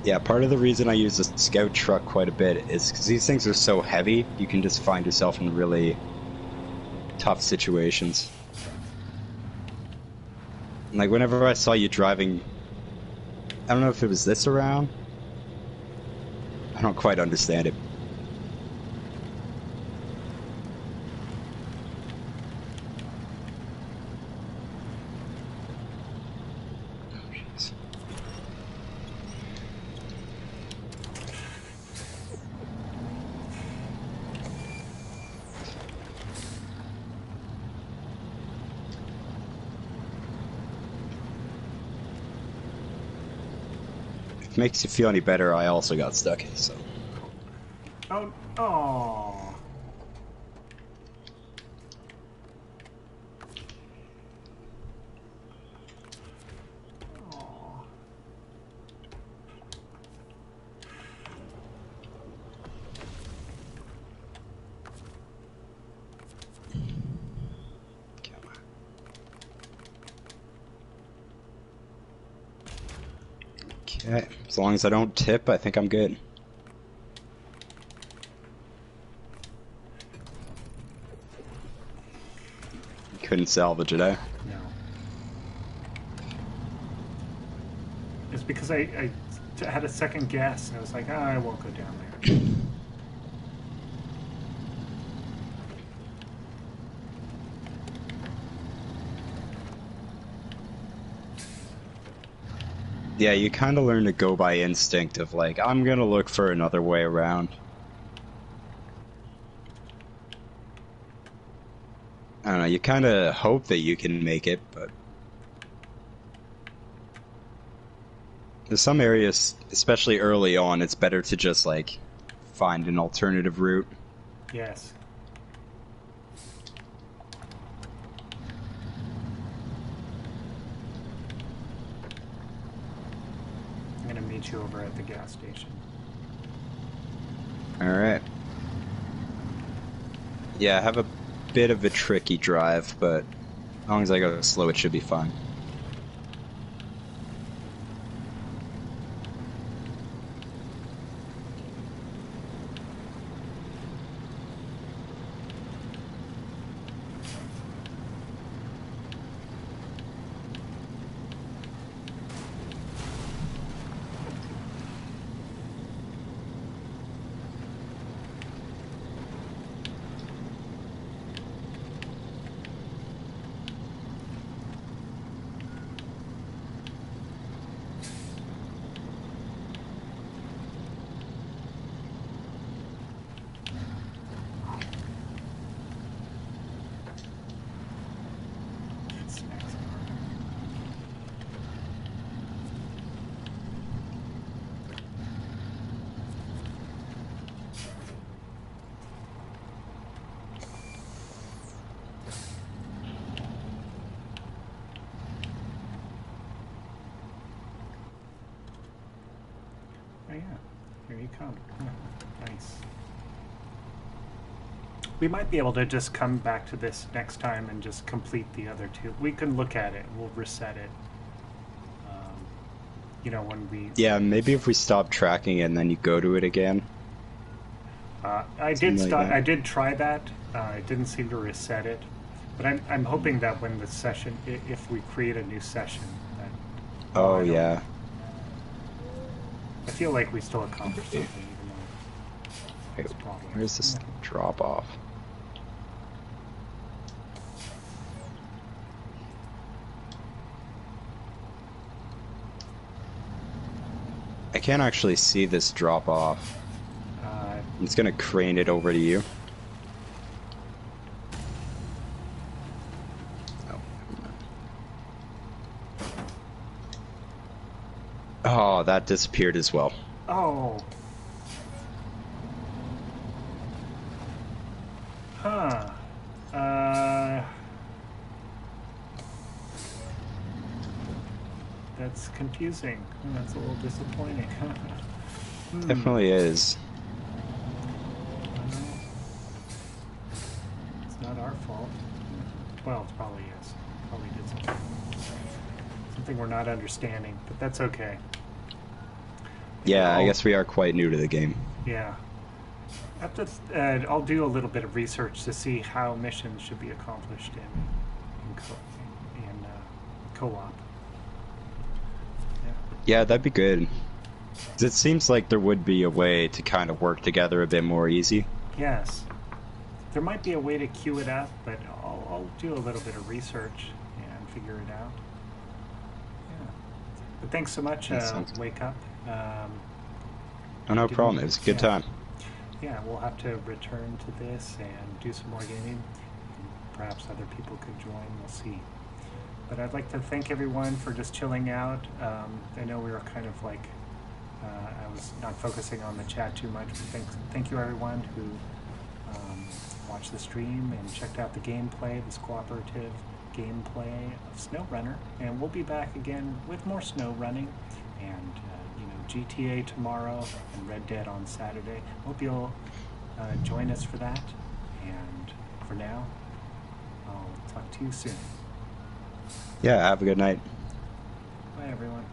Yeah, part of the reason I use the scout truck quite a bit is because these things are so heavy, you can just find yourself in really tough situations. Like, whenever I saw you driving, I don't know if it was this around. I don't quite understand it. Oh, jeez. If it makes you feel any better, I also got stuck, so. Oh, oh. Okay, as long as I don't tip, I think I'm good. Couldn't salvage it, eh? No. It's because I had a second guess. I was like, oh, I won't go down there. Yeah, you kind of learn to go by instinct of like, I'm gonna look for another way around. I don't know, you kind of hope that you can make it, but there's some areas, especially early on, it's better to just like find an alternative route. Yes. I'm gonna meet you over at the gas station. Alright. Yeah, I have a bit of a tricky drive, but as long as I go slow, it should be fine. Here you come. Oh, nice. We might be able to just come back to this next time and just complete the other two. We can look at it. We'll reset it. You know, when we... Yeah, maybe if we stop tracking it and then you go to it again. I did try that. It didn't seem to reset it. But I'm hoping that when the session... If we create a new session... That, oh, yeah. I feel like we still accomplished something, even though where's this drop off? I can't actually see this drop off. It's gonna crane it over to you. Oh, that disappeared as well. Oh. Huh. That's confusing. That's a little disappointing. Definitely is. It's not our fault. Well, it probably is. Probably did something we're not understanding, but that's okay. Yeah, I guess we are quite new to the game. Yeah. I'll do a little bit of research to see how missions should be accomplished in co-op. Yeah, that'd be good. 'Cause it seems like there would be a way to kind of work together a bit more easy. Yes. There might be a way to queue it up, but I'll do a little bit of research and figure it out. Yeah. But thanks so much, Wake Up. Oh, no problem. It was a good time. Yeah, we'll have to return to this and do some more gaming. Perhaps other people could join. We'll see. But I'd like to thank everyone for just chilling out. I know we were kind of like, I was not focusing on the chat too much. But thank you everyone who watched the stream and checked out the gameplay, this cooperative gameplay of Snowrunner. And we'll be back again with more snow running and GTA tomorrow and Red Dead on Saturday. Hope you'll join us for that. And for now, I'll talk to you soon. Yeah, have a good night. Bye, everyone.